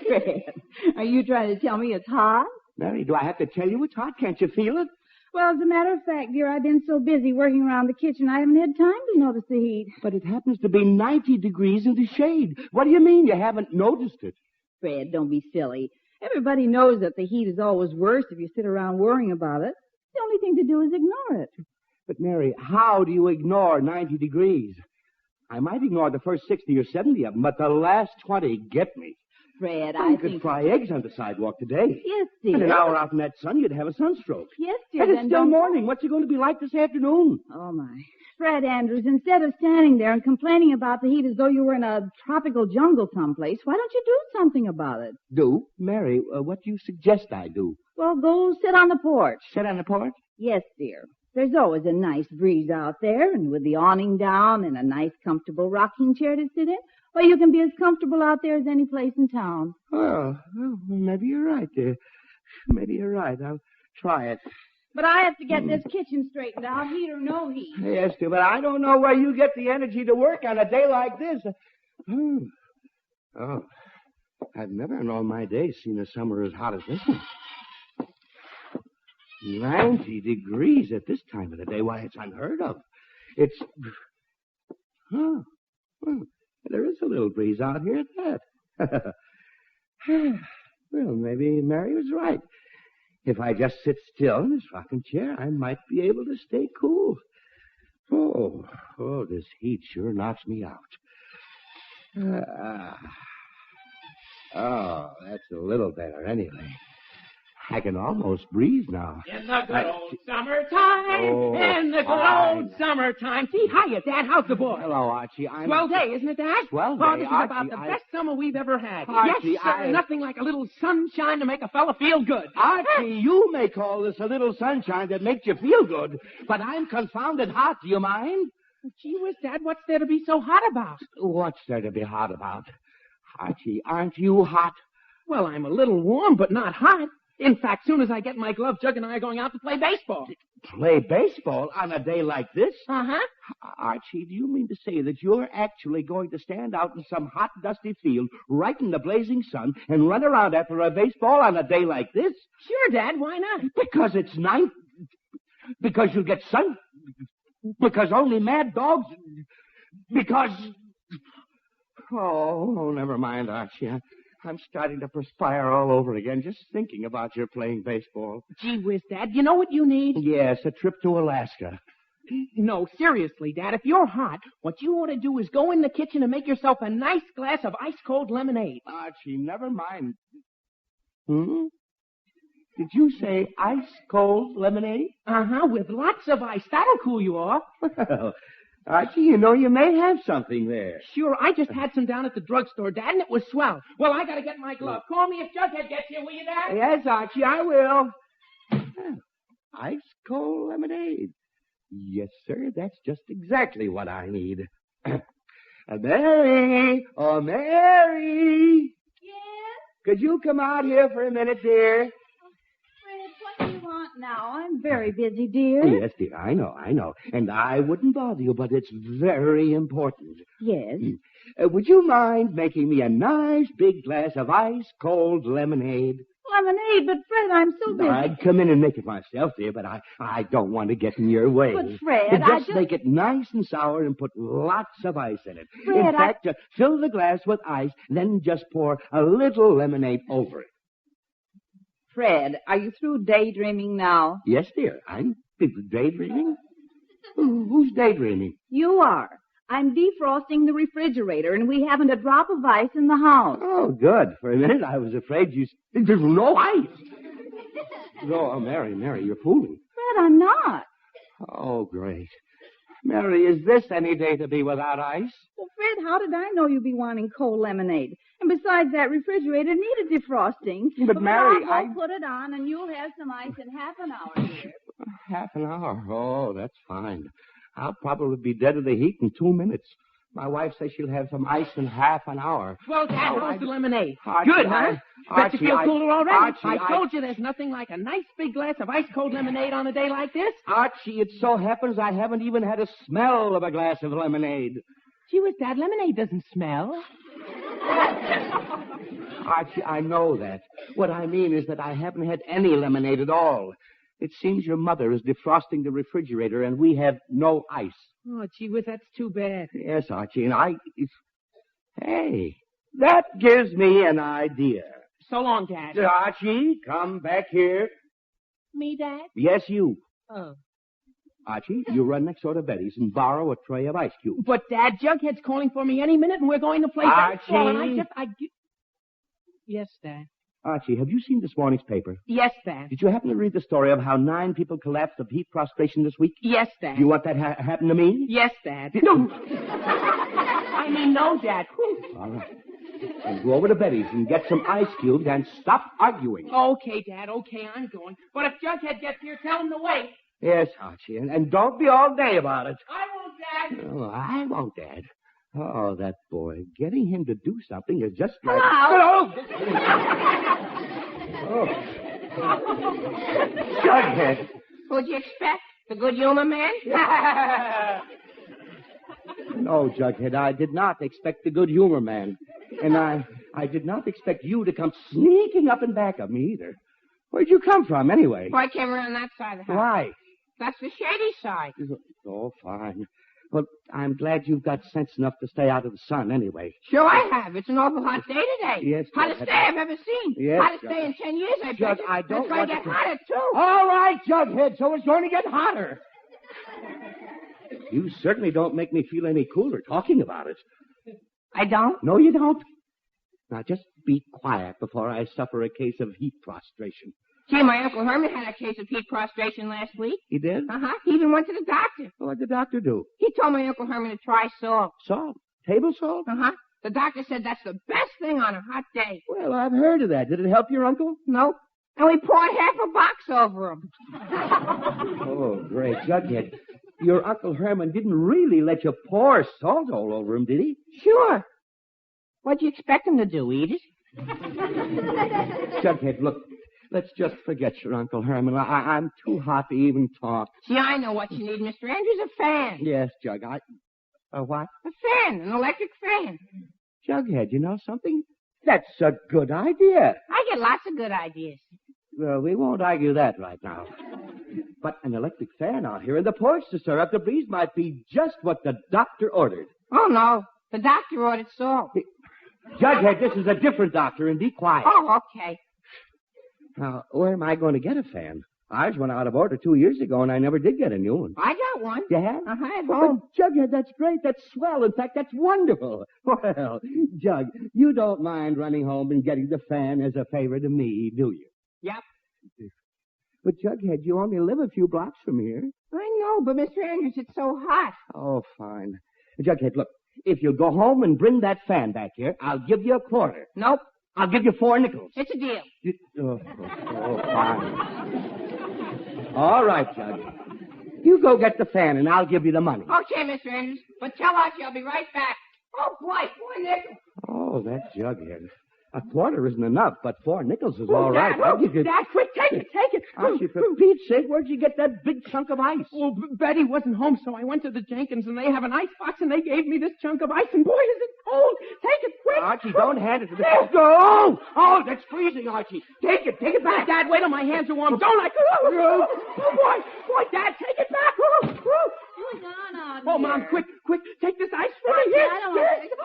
T: Fred, are you trying to tell me it's hot?
U: Mary, do I have to tell you it's hot? Can't you feel it?
T: Well, as a matter of fact, dear, I've been so busy working around the kitchen, I haven't had time to notice the heat.
U: But it happens to be 90 degrees in the shade. What do you mean you haven't noticed it?
T: Fred, don't be silly. Everybody knows that the heat is always worse if you sit around worrying about it. The only thing to do is ignore it.
U: But, Mary, how do you ignore 90 degrees? I might ignore the first 60 or 70 of them, but the last 20 get me.
T: Fred,
U: I could fry eggs on the sidewalk today.
T: Yes, dear.
U: And an hour out in that sun, you'd have a sunstroke.
T: Yes, dear.
U: And it's still morning. What's it going to be like this afternoon?
T: Oh, my. Fred Andrews, instead of standing there and complaining about the heat as though you were in a tropical jungle someplace, why don't you do something about it?
U: Do? Mary, what do you suggest I do?
T: Well, go sit on the porch.
U: Sit on the porch?
T: Yes, dear. There's always a nice breeze out there, and with the awning down and a nice, comfortable rocking chair to sit in, well, you can be as comfortable out there as any place in town.
U: Oh, well, maybe you're right, dear. Maybe you're right. I'll try it.
T: But I have to get this kitchen straightened out, heat or no heat.
U: Yes, dear, but I don't know where you get the energy to work on a day like this. Oh, I've never in all my days seen a summer as hot as this one. 90 degrees at this time of the day. Why, it's unheard of. It's... Well, there is a little breeze out here at that. Well, maybe Mary was right. If I just sit still in this rocking chair, I might be able to stay cool. Oh, this heat sure knocks me out. That's a little better anyway. I can almost breathe now.
C: In the good old summertime. In the good old summertime. See, hiya, Dad. How's the boy?
U: Hello, Archie.
C: Swell day, isn't it, Dad?
U: Swell day,
C: Oh, this is
U: Archie,
C: about the best summer we've ever had.
U: Archie,
C: yes, sir. Nothing like a little sunshine to make a fella feel good.
U: Archie, you may call this a little sunshine that makes you feel good, but I'm confounded hot. Do you mind?
C: Gee whiz, Dad, what's there to be so hot about?
U: What's there to be hot about? Archie, aren't you hot?
C: Well, I'm a little warm, but not hot. In fact, soon as I get my glove, Jug and I are going out to play baseball.
U: Play baseball on a day like this?
C: Uh-huh.
U: Archie, do you mean to say that you're actually going to stand out in some hot, dusty field right in the blazing sun and run around after a baseball on a day like this?
C: Sure, Dad. Why not?
U: Because it's night. Because you'll get sun. Because only mad dogs. Because... Oh, never mind, Archie. I'm starting to perspire all over again just thinking about your playing baseball.
C: Gee whiz, Dad. You know what you need?
U: Yes, a trip to Alaska.
C: No, seriously, Dad. If you're hot, what you ought to do is go in the kitchen and make yourself a nice glass of ice-cold lemonade.
U: Archie, never mind. Did you say ice-cold lemonade?
C: Uh-huh, with lots of ice. That'll cool you off.
U: Well, Archie, you know you may have something there.
C: Sure, I just had some down at the drugstore, Dad, and it was swell. Well, I gotta get my glove. Call me if Jughead gets here, will you, Dad?
U: Yes, Archie, I will. Ice-cold lemonade. Yes, sir, that's just exactly what I need. Mary! Oh, Mary!
T: Yes?
U: Could you come out here for a minute, dear?
T: Fred, what do you want now? I'm very busy, dear.
U: Yes, dear, I know. And I wouldn't bother you, but it's very important.
T: Yes?
U: Would you mind making me a nice big glass of ice-cold lemonade?
T: Lemonade, but Fred, I'm so busy.
U: I'd come in and make it myself, dear, but I don't want to get in your way.
T: But, Fred,
U: just make it nice and sour and put lots of ice in it.
T: Fred,
U: in fact, fill the glass with ice, then just pour a little lemonade over it.
T: Fred, are you through daydreaming now?
U: Yes, dear. I'm daydreaming. Who's daydreaming?
T: You are. I'm defrosting the refrigerator, and we haven't a drop of ice in the house.
U: Oh, good. For a minute, I was afraid there's no ice. Oh, Mary, you're fooling.
T: Fred, I'm not.
U: Oh, great. Mary, is this any day to be without ice?
T: Well, Fred, how did I know you'd be wanting cold lemonade? And besides, that refrigerator needed defrosting.
U: But Mary,
T: I'll put it on, and you'll have some ice in half an hour, dear.
U: Half an hour? Oh, that's fine. I'll probably be dead of the heat in 2 minutes. My wife says she'll have some ice in half an hour.
C: Well, Dad, how's the lemonade?
U: Archie,
C: Good, huh? Bet you feel cooler already.
U: Archie,
C: I told you there's nothing like a nice big glass of ice-cold lemonade on a day like this.
U: Archie, it so happens I haven't even had a smell of a glass of lemonade.
C: Gee whiz, Dad, lemonade doesn't smell.
U: Archie, I know that. What I mean is that I haven't had any lemonade at all. It seems your mother is defrosting the refrigerator and we have no ice.
C: Oh, gee whiz, that's too bad.
U: Yes, Archie, and Hey, that gives me an idea.
C: So long, Dad.
U: Archie, come back here.
C: Me, Dad?
U: Yes, you.
C: Oh.
U: Archie, you run next door to Betty's and borrow a tray of ice cubes.
C: But, Dad, Jughead's calling for me any minute and we're going to play baseball. And Yes, Dad.
U: Archie, have you seen this morning's paper?
C: Yes, Dad.
U: Did you happen to read the story of how 9 people collapsed of heat prostration this week?
C: Yes, Dad.
U: Do you want that happen to me?
C: Yes, Dad. No. I mean, no, Dad.
U: All right. And go over to Betty's and get some ice cubes and stop arguing.
C: Okay, Dad. Okay, I'm going. But if Jughead gets here, tell him to wait.
U: Yes, Archie. And don't be all day about it.
C: I won't, Dad.
U: Oh, I won't, Dad. Oh, that boy. Getting him to do something is just like...
C: Hello!
U: Oh. Jughead.
C: What'd you expect? The good humor man?
U: No, Jughead, I did not expect the good humor man. And I did not expect you to come sneaking up and back of me either. Where'd you come from, anyway?
C: Well, I came around that side of the house.
U: Why?
C: That's the shady side.
U: Oh, fine. Well, I'm glad you've got sense enough to stay out of the sun anyway.
C: Sure I have. It's an awful hot day today.
U: Yes,
C: hottest day I've ever seen.
U: Yes,
C: hottest day in 10 years, I
U: Jug,
C: bet.
U: I don't
C: it's going
U: want
C: to get
U: to...
C: hotter, too.
U: All right, Jughead, so it's going to get hotter. You certainly don't make me feel any cooler talking about it.
C: I don't?
U: No, you don't. Now, just be quiet before I suffer a case of heat prostration.
C: Gee, my Uncle Herman had a case of heat prostration last week.
U: He did?
C: Uh-huh. He even went to the doctor.
U: What'd the doctor do?
C: He told my Uncle Herman to try salt.
U: Salt? Table salt?
C: Uh-huh. The doctor said that's the best thing on a hot day.
U: Well, I've heard of that. Did it help your uncle?
C: No. And we poured half a box over him.
U: Oh, great. Jughead, your Uncle Herman didn't really let you pour salt all over him, did he?
C: Sure. What'd you expect him to do, eat it?
U: Jughead, look. let's just forget your Uncle Herman. I'm too hot to even talk.
C: See, I know what you need, Mr. Andrews, a fan.
U: Yes, Jug, a what?
C: A fan, an electric fan.
U: Jughead, you know something? That's a good idea.
C: I get lots of good ideas.
U: Well, we won't argue that right now. But an electric fan out here in the porch to stir up the breeze might be just what the doctor ordered.
C: Oh, no. The doctor ordered salt.
U: Jughead, this is a different doctor, and be quiet.
C: Oh, okay.
U: Now, where am I going to get a fan? Ours went out of order 2 years ago, and I never did get a new one.
C: I got one.
U: You have?
C: At
U: But
C: home.
U: Jughead, that's great. That's swell. In fact, that's wonderful. Well, Jug, you don't mind running home and getting the fan as a favor to me, do you?
C: Yep.
U: But, Jughead, you only live a few blocks from here.
C: I know, but Mr. Andrews, it's so hot.
U: Oh, fine. Jughead, look, if you'll go home and bring that fan back here, I'll give you a quarter.
C: Nope.
U: I'll give you 4 nickels.
C: It's a deal.
U: Fine. All right, Jug. You go get the fan, and I'll give you the money.
C: Okay, Mr. Andrews. But tell Archie I'll be right back. Oh, boy, 4 nickels.
U: Oh, that Jughead. A quarter isn't enough, but 4 nickels is all right. I'll give you...
C: Dad, quick, take it.
U: Archie, for Pete's sake, where'd you get that big chunk of ice?
C: Well, Betty wasn't home, so I went to the Jenkins, and they have an ice box, and they gave me this chunk of ice, and boy, is it cold. Take it quick.
U: Archie, don't hand it to me. Oh, that's freezing, Archie. Take it back.
C: Dad, wait till my hands are warm. Don't I? Oh, boy, Dad, take it back.
H: What's going on
C: Oh,
H: here?
C: Mom, quick, take this ice from me.
H: I don't want to take it.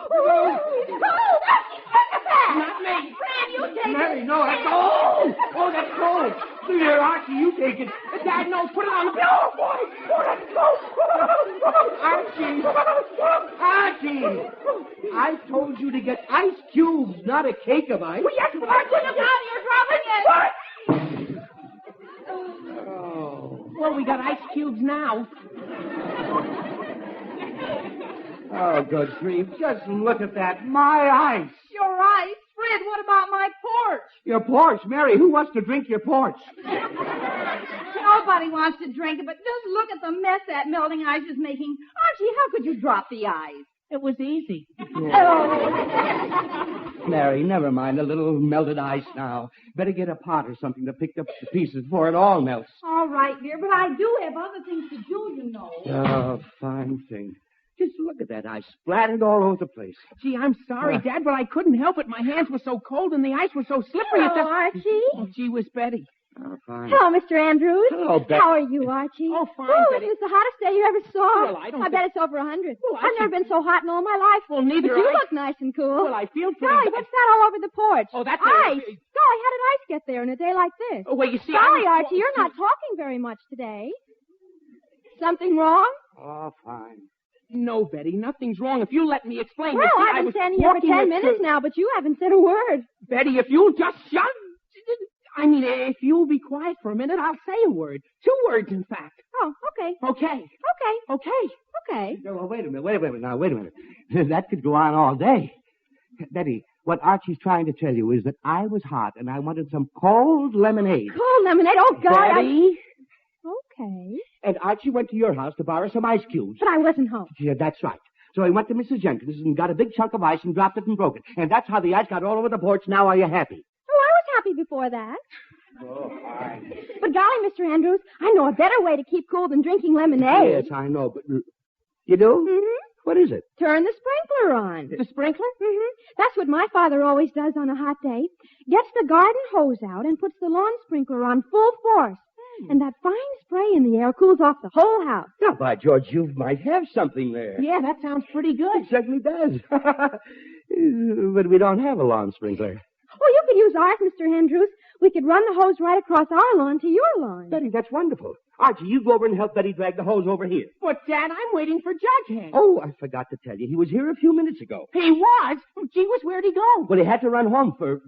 C: Not me.
H: Fran, you take
U: Mary,
H: it.
U: no, that's cold. Oh, that's cold. Here, Archie, you take it.
C: Dad, no, put it on the bill. Oh, boy.
U: Archie! I told you to get ice cubes, not a cake of ice.
C: Well, yes, but Archie, look out. You're dropping it. What?
U: Oh.
C: Well, we got ice cubes now.
U: Oh, good grief. Just look at that. My ice.
T: You're right. Fred, what about my porch?
U: Your porch. Mary, who wants to drink your porch?
T: Nobody wants to drink it, but just look at the mess that melting ice is making. Archie, how could you drop the ice?
C: It was easy.
U: Mary, never mind the little melted ice now. Better get a pot or something to pick up the pieces before it all melts.
T: All right, dear, but I do have other things to do, you know.
U: Oh, fine thing. Just look at that ice splattered all over the place.
C: Gee, I'm sorry, Dad, but I couldn't help it. My hands were so cold and the ice was so slippery.
N: Hello, Archie.
C: Oh, gee whiz, Betty.
U: Oh, fine.
N: Hello, Mr. Andrews.
U: Hello, Betty.
N: How are you, Archie?
C: Oh, fine, Betty.
N: It's the hottest day you ever saw.
C: Well, I don't
N: bet
C: think-
N: it's over 100.
C: Well,
N: I've never been so hot in all my life.
C: Well, neither
N: But you
C: I.
N: look nice and cool.
C: Well, I feel pretty
N: Golly,
C: bad.
N: what's that all over the porch?
C: Oh, that's
N: ice. Golly, how did ice get there in a day like this?
C: Oh, well, you see,
N: Golly, Archie, you're not talking very much today. Something wrong?
U: Oh, fine.
C: No, Betty, nothing's wrong. If you let me explain.
N: Well,
C: you see,
N: I've
C: I
N: been
C: was
N: standing here for
C: walking
N: 10
C: with
N: minutes now, but you haven't said a word.
C: Betty, if you'll just shut... I mean, if you'll be quiet for a minute, I'll say a word. 2 words, in fact.
N: Oh, okay.
C: Okay.
N: Okay.
U: Oh, wait a minute. Now, wait a minute. That could go on all day. Betty, what Archie's trying to tell you is that I was hot and I wanted some cold lemonade.
N: Cold lemonade? Oh, God.
U: Betty?
N: Okay.
U: And Archie went to your house to borrow some ice cubes.
N: But I wasn't home.
U: Yeah, that's right. So he went to Mrs. Jenkins and got a big chunk of ice and dropped it and broke it. And that's how the ice got all over the porch. Now are you happy?
N: Oh, I was happy before that.
U: Oh, fine.
N: But golly, Mr. Andrews, I know a better way to keep cool than drinking lemonade.
U: Yes, I know, but... You do?
N: Mm-hmm.
U: What is it?
N: Turn the sprinkler on.
C: The sprinkler?
N: Mm-hmm. That's what my father always does on a hot day. Gets the garden hose out and puts the lawn sprinkler on full force. And that fine spray in the air cools off the whole house.
U: Now, by George, you might have something there.
C: Yeah, that sounds pretty good.
U: It certainly does. But we don't have a lawn sprinkler.
N: Oh, you could use ours, Mr. Andrews. We could run the hose right across our lawn to your lawn.
U: Betty, that's wonderful. Archie, you go over and help Betty drag the hose over here.
C: But, Dad, I'm waiting for Jughead.
U: Oh, I forgot to tell you. He was here a few minutes ago.
C: He was? Oh, gee whiz, where'd he go?
U: Well, he had to run home for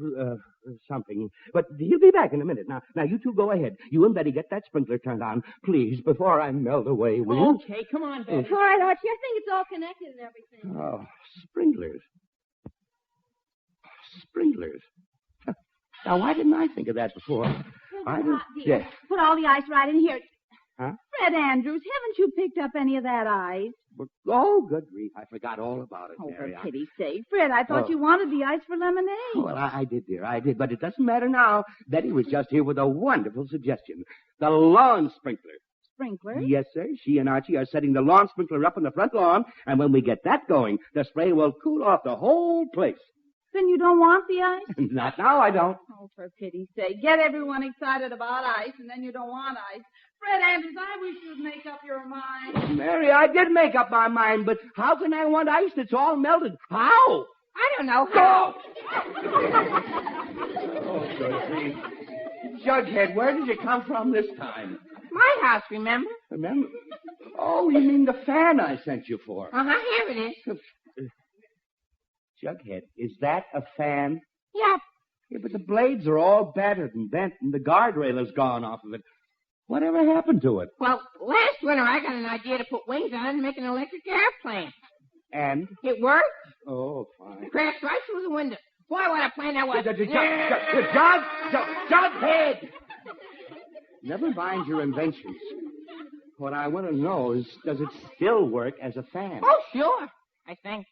U: something. But he'll be back in a minute. Now, you two go ahead. You and Betty get that sprinkler turned on, please, before I melt away, will you?
C: Okay, come on, Betty.
N: All right, Archie. I think it's all connected and everything.
U: Oh, sprinklers. Sprinklers. Now, why didn't I think of that before?
T: Yes. Put all the ice right in here.
U: Huh?
T: Fred Andrews, haven't you picked up any of that ice?
U: Oh, good grief. I forgot all about it,
T: Oh,
U: Mary.
T: for pity's sake. Fred, I thought you wanted the ice for lemonade.
U: Well, I did, dear. I did. But it doesn't matter now. Betty was just here with a wonderful suggestion. The lawn sprinkler.
T: Sprinkler?
U: Yes, sir. She and Archie are setting the lawn sprinkler up on the front lawn, and when we get that going, the spray will cool off the whole place.
T: Then you don't want the ice?
U: Not now, I don't.
T: Oh, for pity's sake. Get everyone excited about ice, and then you don't want ice. Fred Andrews, I wish you'd make up your mind.
U: Mary, I did make up my mind, but how can I want ice that's all melted? How?
C: I don't know how.
U: Oh, good grief. Jughead, where did you come from this time?
C: My house, remember?
U: Remember? Oh, you mean the fan I sent you for?
C: Uh-huh, here it is.
U: Jughead, is that a fan?
C: Yep.
U: Yeah, but the blades are all battered and bent, and the guardrail is gone off of it. Whatever happened to it?
C: Well, last winter I got an idea to put wings on it and make an electric airplane.
U: And?
C: It worked.
U: Oh, fine.
C: Crashed right through the window. Boy, what a plane that was.
U: Jughead! Never mind your inventions. What I want to know is, does it still work as a fan?
C: Oh, sure, I think.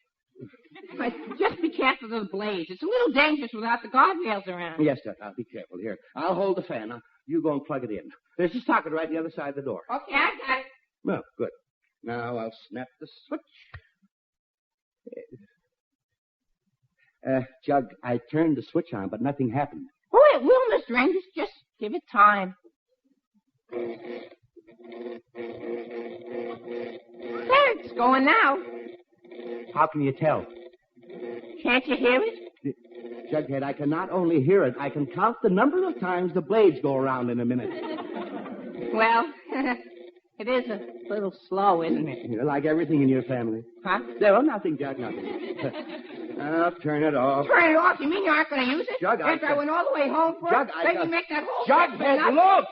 C: But just be careful of the blades. It's a little dangerous without the guardrails around.
U: Yes, sir. I'll be careful. Here, I'll hold the fan. Now, you go and plug it in. There's a socket right the other side of the door.
C: Okay, I got it.
U: Well, good. Now I'll snap the switch. Jug, I turned the switch on, but nothing happened.
C: Oh, it will, Mr. Andrews. Just give it time. There, it's going now.
U: How can you tell?
C: Can't you hear it?
U: Jughead, I can not only hear it, I can count the number of times the blades go around in a minute.
C: Well, it is a little slow, isn't it?
U: You're like everything in your family.
C: Huh?
U: No, nothing, Jug, nothing. I'll turn it off.
C: Turn it off? You mean you aren't going to use it?
U: Jug,
C: after I went all the way home for
U: Jug,
C: it? Let me make that whole...
U: Jughead, look!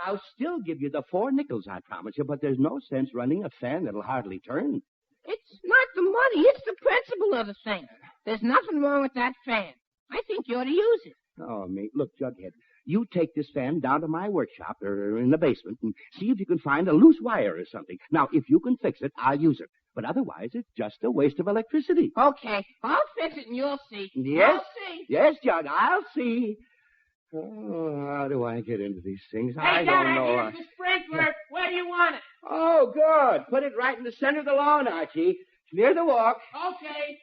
U: I'll still give you the 4 nickels, I promise you, but there's no sense running a fan that'll hardly turn.
C: It's not the money. It's the principle of the thing. There's nothing wrong with that fan. I think you ought to use it.
U: Oh, mate, look, Jughead, you take this fan down to my workshop or in the basement and see if you can find a loose wire or something. Now, if you can fix it, I'll use it. But otherwise, it's just a waste of electricity.
C: Okay, I'll fix it and you'll see.
U: Yes?
C: I'll see.
U: Yes, Jug, I'll see. Oh, how do I get into these things?
C: Hey,
U: I don't know.
C: Here's the sprinkler. Where do you want it?
U: Oh, good. Put it right in the center of the lawn, Archie. Near the walk.
C: Okay.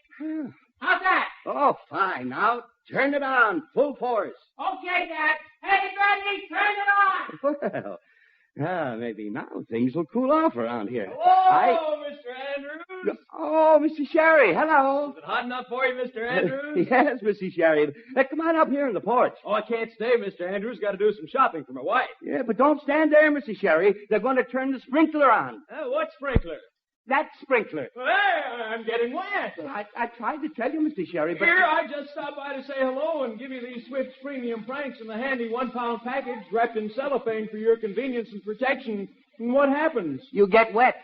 C: How's that?
U: Oh, fine. Now, turn it on. Full force.
C: Okay, Dad. Hey, Bertie, turn it on.
U: Well, maybe now things will cool off around here.
D: Hello, Mr. Andrews.
U: Oh, Mr. Sherry, hello.
D: Is it hot enough for you, Mr. Andrews?
U: Yes, Mr. Sherry. Come on up here on the porch.
D: Oh, I can't stay, Mr. Andrews. Got to do some shopping for my wife.
U: Yeah, but don't stand there, Mr. Sherry. They're going to turn the sprinkler on.
D: What sprinkler?
U: That sprinkler.
D: Hey, I'm getting wet.
U: I tried to tell you, Mr. Sherry, but...
D: Here, I just stopped by to say hello and give you these Swift's Premium Franks in the handy 1-pound package wrapped in cellophane for your convenience and protection. And what happens?
U: You get wet.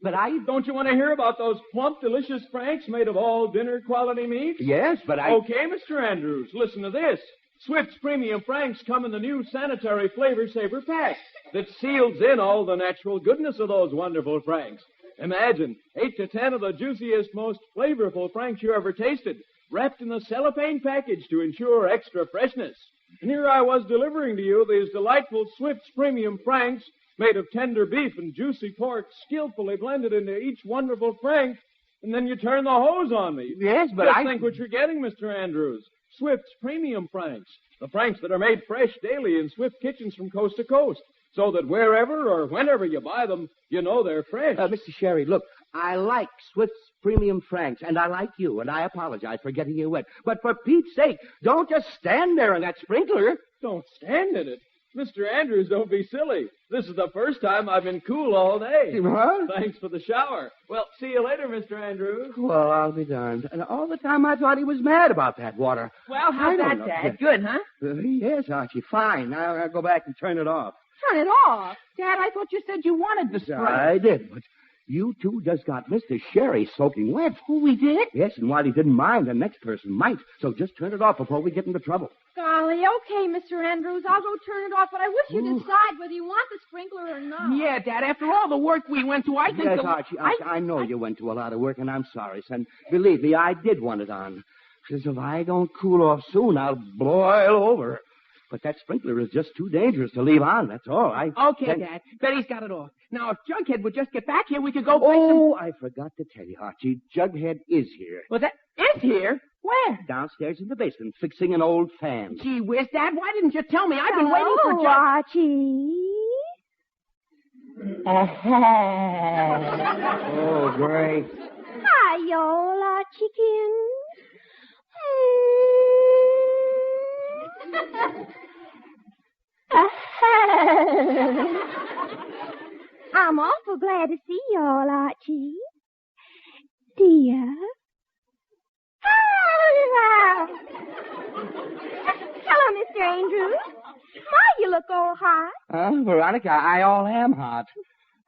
U: But
D: Don't you want to hear about those plump, delicious Franks made of all dinner-quality meats?
U: Yes, but
D: Okay, Mr. Andrews, listen to this. Swift's Premium Franks come in the new sanitary Flavor Saver pack that seals in all the natural goodness of those wonderful Franks. Imagine 8 to 10 of the juiciest, most flavorful Franks you ever tasted, wrapped in a cellophane package to ensure extra freshness. And here I was delivering to you these delightful Swift's Premium Franks made of tender beef and juicy pork, skillfully blended into each wonderful Frank, and then you turn the hose on me.
U: Yes, but
D: Just think what you're getting, Mr. Andrews. Swift's Premium Franks. The Franks that are made fresh daily in Swift kitchens from coast to coast. So that wherever or whenever you buy them, you know they're fresh.
U: Mr. Sherry, look, I like Swift's Premium Franks, and I like you, and I apologize for getting you wet. But for Pete's sake, don't just stand there in that sprinkler.
D: Don't stand in it. Mr. Andrews, don't be silly. This is the first time I've been cool all day.
U: Huh?
D: Thanks for the shower. Well, see you later, Mr. Andrews.
U: Well, I'll be darned. And all the time I thought he was mad about that water.
C: Well, how's that, Dad? Good, huh?
U: Yes, Archie, fine. Now I'll go back and turn it off.
C: Turn it off. Dad, I thought you said you wanted the spray.
U: I did, but You two just got Mr. Sherry soaking wet.
C: Oh, we did?
U: Yes, and while he didn't mind, the next person might. So just turn it off before we get into trouble.
L: Golly, okay, Mr. Andrews. I'll go turn it off, but I wish you'd decide whether you want the sprinkler or not.
C: Yeah, Dad, after all the work we went to, I think...
U: Yes, Archie, I know you went to a lot of work, and I'm sorry, son. Believe me, I did want it on. Because if I don't cool off soon, I'll boil over. But that sprinkler is just too dangerous to leave on, that's all.
C: Okay, Dad. Betty's got it off. Now, if Jughead would just get back here, we could go...
U: I forgot to tell you, Archie. Jughead is here.
C: Well, that is here? Where?
U: Downstairs in the basement, fixing an old fan.
C: Gee whiz, Dad, why didn't you tell me? I've been waiting for Jug...
F: Archie.
U: Oh, great.
F: Hi, y'all, chicken. I'm awful glad to see y'all, Archie. Dear. Hello, Mr. Andrews. My, you look all hot.
U: Veronica, I all am hot.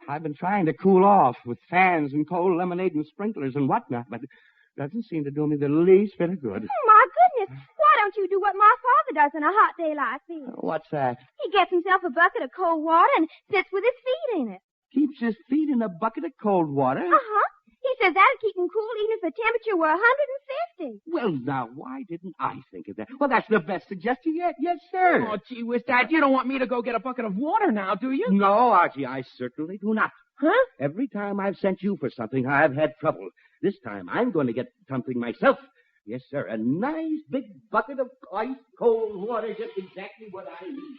U: I've been trying to cool off with fans and cold lemonade and sprinklers and whatnot, but it doesn't seem to do me the least bit of good.
F: My goodness. Why don't you do what my father does on a hot day like this?
U: What's that?
F: He gets himself a bucket of cold water and sits with his feet in it.
U: Keeps his feet in a bucket of cold water?
F: Uh-huh. He says that'll keep him cool even if the temperature were 150.
U: Well, now, why didn't I think of that? Well, that's the best suggestion yet. Yes, sir.
C: Oh, gee whiz, Dad, you don't want me to go get a bucket of water now, do you?
U: No, Archie, I certainly do not.
C: Huh?
U: Every time I've sent you for something, I've had trouble. This time, I'm going to get something myself. Yes, sir. A nice big bucket of ice cold water, just exactly what I need.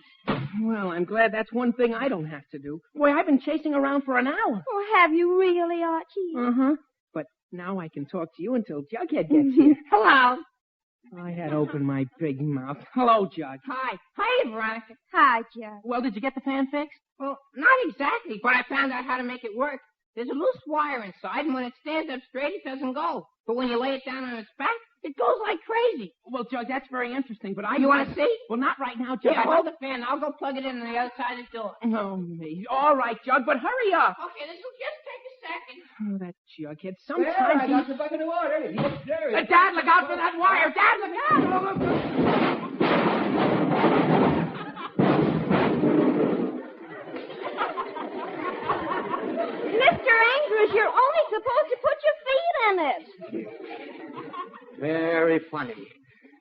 C: Well, I'm glad that's one thing I don't have to do. Boy, I've been chasing around for an hour.
F: Oh, have you really, Archie?
C: Uh-huh. But now I can talk to you until Jughead gets here. Hello. I had opened my big mouth. Hello, Jug.
A: Hi. Hi, Veronica.
F: Hi, Jug.
C: Well, did you get the fan fixed?
A: Well, not exactly, but I found out how to make it work. There's a loose wire inside, and when it stands up straight, it doesn't go. But when you lay it down on its back, it goes like crazy.
C: Well, Jug, that's very interesting, but
A: You want to see?
C: Well, not right now, Jug.
A: Yeah, hold the fan. I'll go plug it in on the other side of the door.
C: Oh, me. All right, Jug, but hurry up.
A: Okay, this will just take a second.
C: Oh, that Jughead.
U: There,
C: Sometimes
U: I got the bucket of water. Yes, sir.
C: Dad, look out for that wire. Dad, look out.
F: Mr. Andrews, you're only supposed to put your feet in it.
U: Very funny.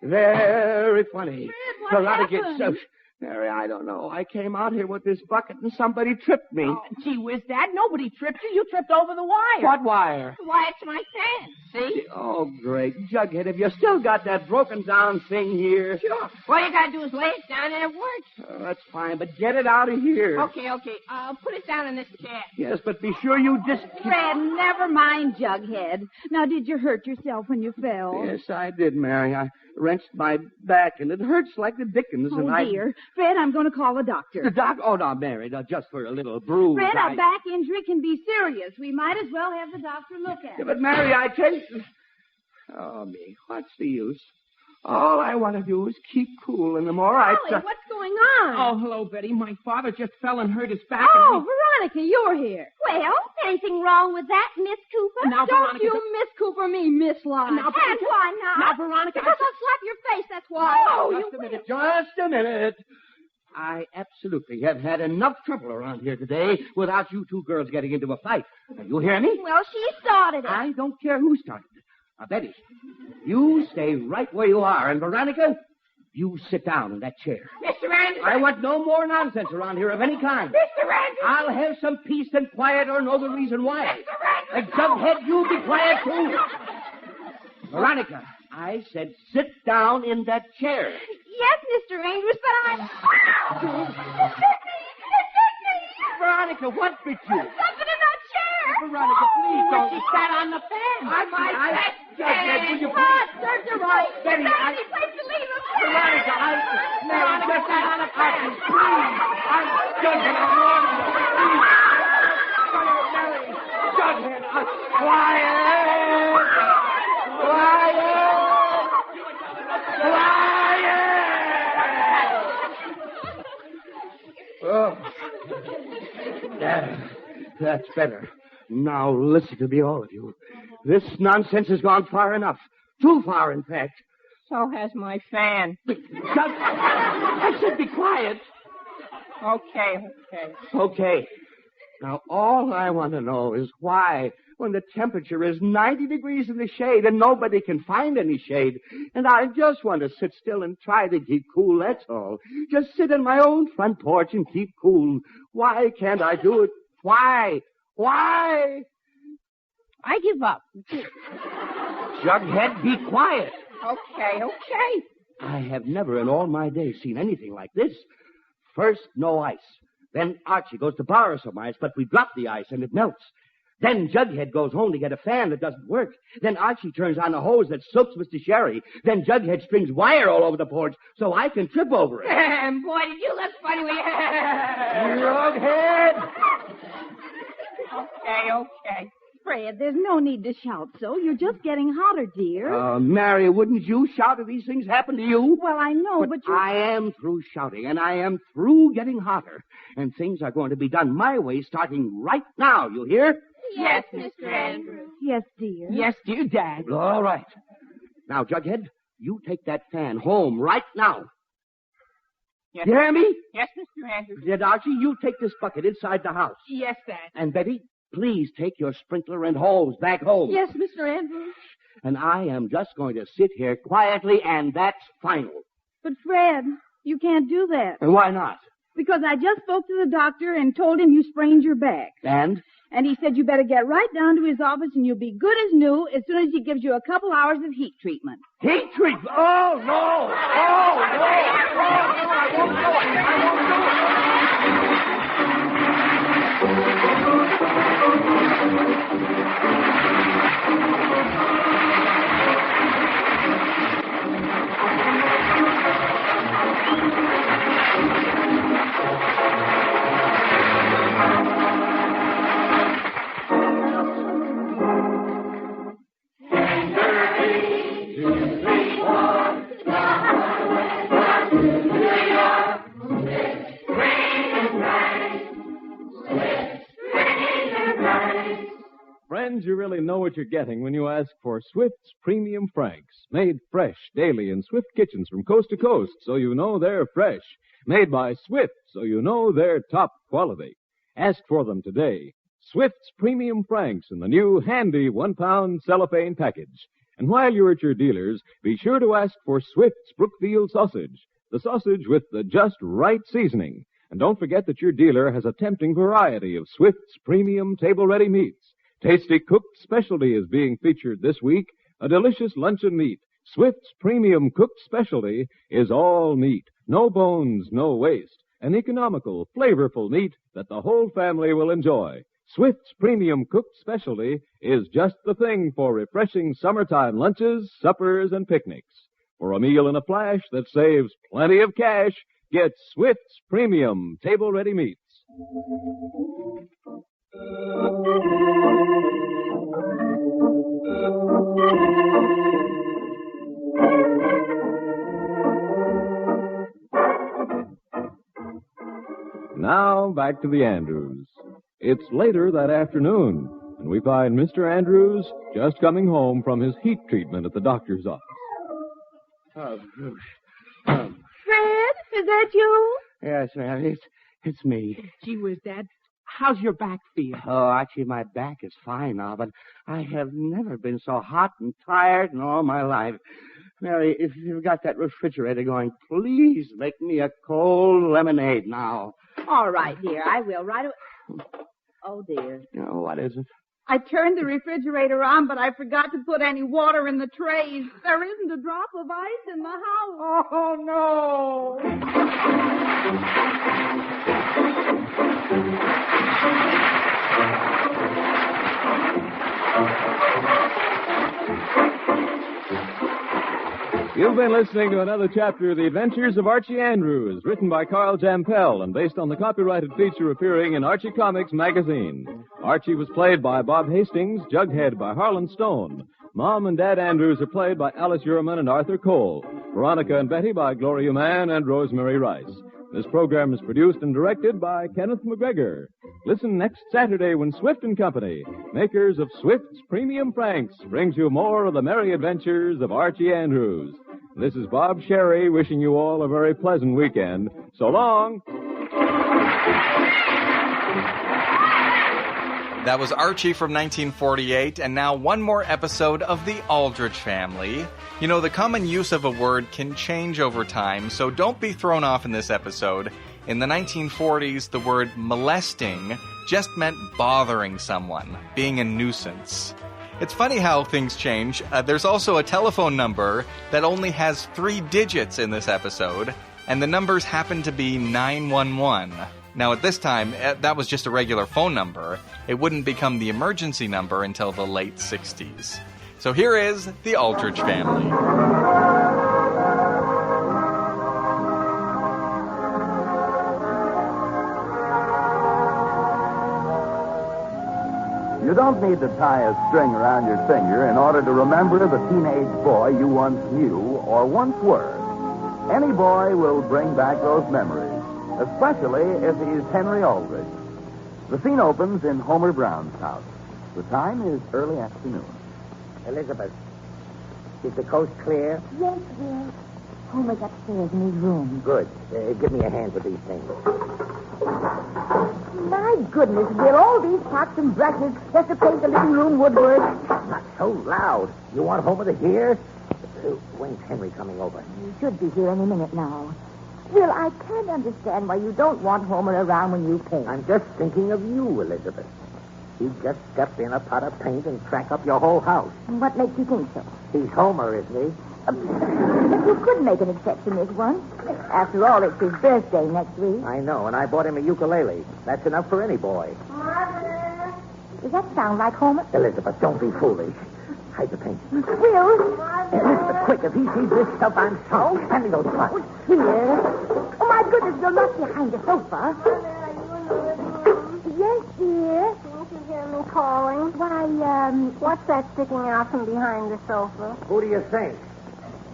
U: Very funny.
F: Fred, what happened?
U: Mary, I don't know. I came out here with this bucket and somebody tripped me.
C: Oh, gee whiz, Dad, nobody tripped you. You tripped over the wire.
U: What wire?
A: Why, it's my fan. See?
U: Oh, great. Jughead, have you still got that broken down thing here?
A: Sure. All you got to do is lay it down and it works.
U: Oh, that's fine, but get it out of here.
A: Okay. I'll put it down in this chair.
U: Yes, but be sure you just...
T: Fred, never mind, Jughead. Now, did you hurt yourself when you fell?
U: Yes, I did, Mary. I wrenched my back, and it hurts like the dickens.
T: Oh,
U: and
T: dear. Fred, I'm going to call the doctor.
U: The doc? Oh, no, Mary, no, just for a little bruise.
T: Fred, a back injury can be serious. We might as well have the doctor look at
U: Yeah,
T: it.
U: but, Mary, I tell you... Oh, me, what's the use? All I want to do is keep cool, and the more I...
F: Golly, what's going on?
C: Oh, hello, Betty. My father just fell and hurt his back.
F: Oh,
C: and
F: Veronica, you're here. Well, anything wrong with that, Miss Cooper?
C: Now,
F: Don't
C: Veronica,
F: you Miss Cooper me, Miss Lyon.
C: Now,
F: And
C: Veronica-
F: why not?
C: Now, Veronica,
F: Because I'll slap your face, that's why.
U: Just a minute, just a minute. I absolutely have had enough trouble around here today without you two girls getting into a fight. Now, you hear me?
F: Well, she started it.
U: I don't care who started it. Now, Betty, you stay right where you are, and Veronica, you sit down in that chair.
A: Mr. Andrews.
U: I want no more nonsense around here of any kind.
A: Mr. Andrews.
U: I'll have some peace and quiet or know the reason why.
A: Mr.
U: And
A: Andrews.
U: Jughead, you be quiet too. Veronica, I said sit down in that chair.
F: Yes, Mr. Andrews, but I'm... It bit me!
U: Veronica, what bit you?
F: Something in that chair!
U: Veronica, please don't.
A: She sat on the fan.
U: Jughead, will you
F: Come on, serves you right.
U: Betty,
F: There's any place to leave him.
U: Veronica, Mary, just sat on the carpet. Please. I'm Jughead, I'm warning you. Please. Mary, Jughead, quiet. Oh, that's better. Now listen to me, all of you. This nonsense has gone far enough. Too far, in fact.
C: So has my fan.
U: I said be quiet.
C: Okay.
U: Okay. Now, all I want to know is why, when the temperature is 90 degrees in the shade and nobody can find any shade, and I just want to sit still and try to keep cool, that's all. Just sit on my own front porch and keep cool. Why can't I do it? Why?
C: I give up.
U: Jughead, be quiet.
C: Okay.
U: I have never in all my days seen anything like this. First, no ice. Then Archie goes to borrow some ice, but we drop the ice and it melts. Then Jughead goes home to get a fan that doesn't work. Then Archie turns on a hose that soaks Mr. Sherry. Then Jughead strings wire all over the porch so I can trip over it.
C: Boy, did you look funny when you...
U: Jughead!
C: Okay.
T: Fred, there's no need to shout so. You're just getting hotter, dear.
U: Mary, wouldn't you shout if these things happen to you?
T: Well, I know, but you...
U: I am through shouting, and I am through getting hotter. And things are going to be done my way starting right now, you hear?
L: Yes, Mr. Andrews.
T: Yes, dear.
C: Yes, dear Dad.
U: All right. Now, Jughead, you take that fan home right now.
C: Yes.
U: You hear me?
C: Yes, Mr. Andrews.
U: Did Archie, you take this bucket inside the house.
C: Yes, Dad.
U: And Betty, please take your sprinkler and hose back home.
L: Yes, Mr. Andrews.
U: And I am just going to sit here quietly, and that's final.
T: But, Fred, you can't do that.
U: And why not?
T: Because I just spoke to the doctor and told him you sprained your back.
U: And?
T: And he said you better get right down to his office and you'll be good as new as soon as he gives you a couple hours of heat treatment.
U: Heat treatment? Oh, no! I won't do
D: Friends, you really know what you're getting when you ask for Swift's Premium Franks. Made fresh daily in Swift kitchens from coast to coast, so you know they're fresh. Made by Swift, so you know they're top quality. Ask for them today. Swift's Premium Franks in the new handy 1-pound cellophane package. And while you're at your dealers, be sure to ask for Swift's Brookfield sausage, the sausage with the just right seasoning. And don't forget that your dealer has a tempting variety of Swift's Premium table-ready meats. Tasty Cooked Specialty is being featured this week, a delicious luncheon meat. Swift's Premium Cooked Specialty is all meat, no bones, no waste, an economical, flavorful meat that the whole family will enjoy. Swift's Premium Cooked Specialty is just the thing for refreshing summertime lunches, suppers, and picnics. For a meal in a flash that saves plenty of cash, get Swift's Premium table-ready meats. Now, back to the Andrews. It's later that afternoon, and we find Mr. Andrews just coming home from his heat treatment at the doctor's office.
T: Fred, is that you?
U: Yes, ma'am, it's me.
C: Gee whiz, Dad. How's your back feel?
U: Oh, Archie, my back is fine now, but I have never been so hot and tired in all my life. Mary, if you've got that refrigerator going, please make me a cold lemonade now.
T: All right, dear. I will right away. Oh, dear.
U: Oh, what is it?
T: I turned the refrigerator on, but I forgot to put any water in the trays. There isn't a drop of ice in the house.
U: Oh, no.
D: You've been listening to another chapter of The Adventures of Archie Andrews, written by Carl Jampel and based on the copyrighted feature appearing in Archie Comics magazine. Archie was played by Bob Hastings, Jughead by Harlan Stone. Mom and Dad Andrews are played by Alice Uhrman and Arthur Cole. Veronica and Betty by Gloria Mann and Rosemary Rice. This program is produced and directed by Kenneth McGregor. Listen next Saturday when Swift & Company, makers of Swift's Premium Franks, brings you more of the merry adventures of Archie Andrews. This is Bob Sherry wishing you all a very pleasant weekend. So long.
B: That was Archie from 1948, and now one more episode of the Aldrich family. You know, the common use of a word can change over time, so don't be thrown off in this episode. In the 1940s, the word molesting just meant bothering someone, being a nuisance. It's funny how things change. There's also a telephone number that only has 3 digits in this episode, and the numbers happen to be 911. Now, at this time, that was just a regular phone number. It wouldn't become the emergency number until the late 60s. So here is the Aldrich family.
I: You don't need to tie a string around your finger in order to remember the teenage boy you once knew or once were. Any boy will bring back those memories, especially if he's Henry Aldrich. The scene opens in Homer Brown's house. The time is early afternoon.
M: Elizabeth, is the coast clear?
K: Yes, dear. Homer's upstairs in his room.
M: Good. Give me a hand with these things.
K: My goodness, Bill, all these pots and brushes just to paint the living room woodwork.
M: Not so loud. You want Homer to hear? When's Henry coming over?
K: He should be here any minute now. Bill, I can't understand why you don't want Homer around when you paint.
M: I'm just thinking of you, Elizabeth. You just step in a pot of paint and crack up your whole house.
K: What makes you think so?
M: He's Homer, isn't he?
K: But you could make an exception this once. After all, it's his birthday next week.
M: I know, and I bought him a ukulele. That's enough for any boy.
K: Mother! Does that sound like Homer?
M: Elizabeth, don't be foolish. Hide the paint.
K: Will?
M: Elizabeth, quick, if he sees this stuff, I'm sorry. Hand me those pots.
K: Here. Oh, my goodness, you're not behind the sofa. Yes, dear.
L: Didn't you hear me calling?
K: Why,
L: What's that sticking out from behind the sofa?
M: Who do you think?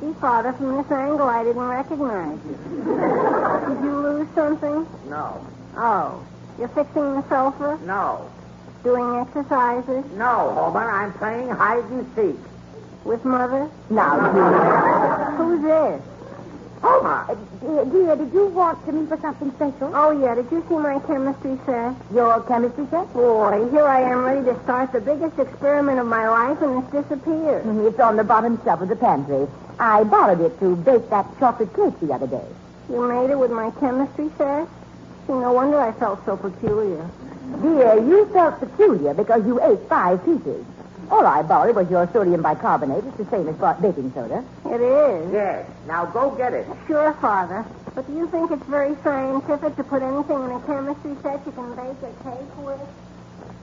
L: See, Father, from this angle, I didn't recognize you. Did you lose something?
M: No.
L: Oh. You're fixing the sofa?
M: No.
L: Doing exercises?
M: No, Homer. I'm playing hide and seek.
L: With Mother?
K: Now, dear.
L: Who's this?
K: Homer! Dear, did you want to me for something special?
L: Oh, yeah. Did you see my chemistry set?
K: Your chemistry set?
L: Boy, here I am ready to start the biggest experiment of my life, and it's disappeared.
K: It's on the bottom shelf of the pantry. I borrowed it to bake that chocolate cake the other day.
L: You made it with my chemistry set? See, no wonder I felt so peculiar.
K: Dear, you felt peculiar because you ate 5 pieces. All I borrowed was your sodium bicarbonate. It's the same as baking soda.
L: It is?
M: Yes. Now go get it.
L: Sure, Father. But do you think it's very scientific to put anything in a chemistry set you can bake a cake with?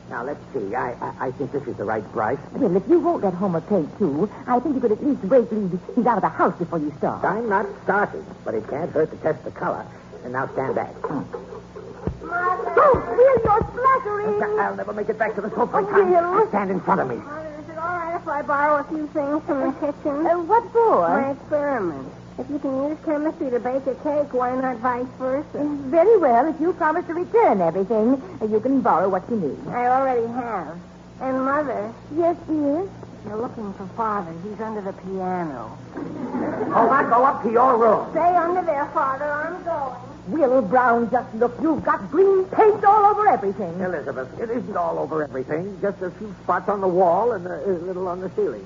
M: Now, let's see. I think this is the right price.
K: Well, if you won't let Homer paint, too, I think you could at least wait till he's out of the house before you start.
M: I'm not starting, but it can't hurt to test the color. And now stand back.
L: Mother!
K: Oh, Will, you're splattering!
M: I'll never make it back to the sofa.
K: Will!
M: Stand in front of me.
L: Mother, is it all right if I borrow a few things from the kitchen?
K: What for?
L: My experiment. If you can use chemistry to bake a cake, why not vice versa?
K: Very well. If you promise to return everything, you can borrow what you need.
L: I already have. And, Mother.
K: Yes, dear?
L: You're looking for Father. He's under the piano.
M: Homer, go up to your room.
L: Stay under there, Father. I'm going.
K: Will Brown, just look. You've got green paint all over everything.
M: Elizabeth, it isn't all over everything. Just a few spots on the wall and a little on the ceiling.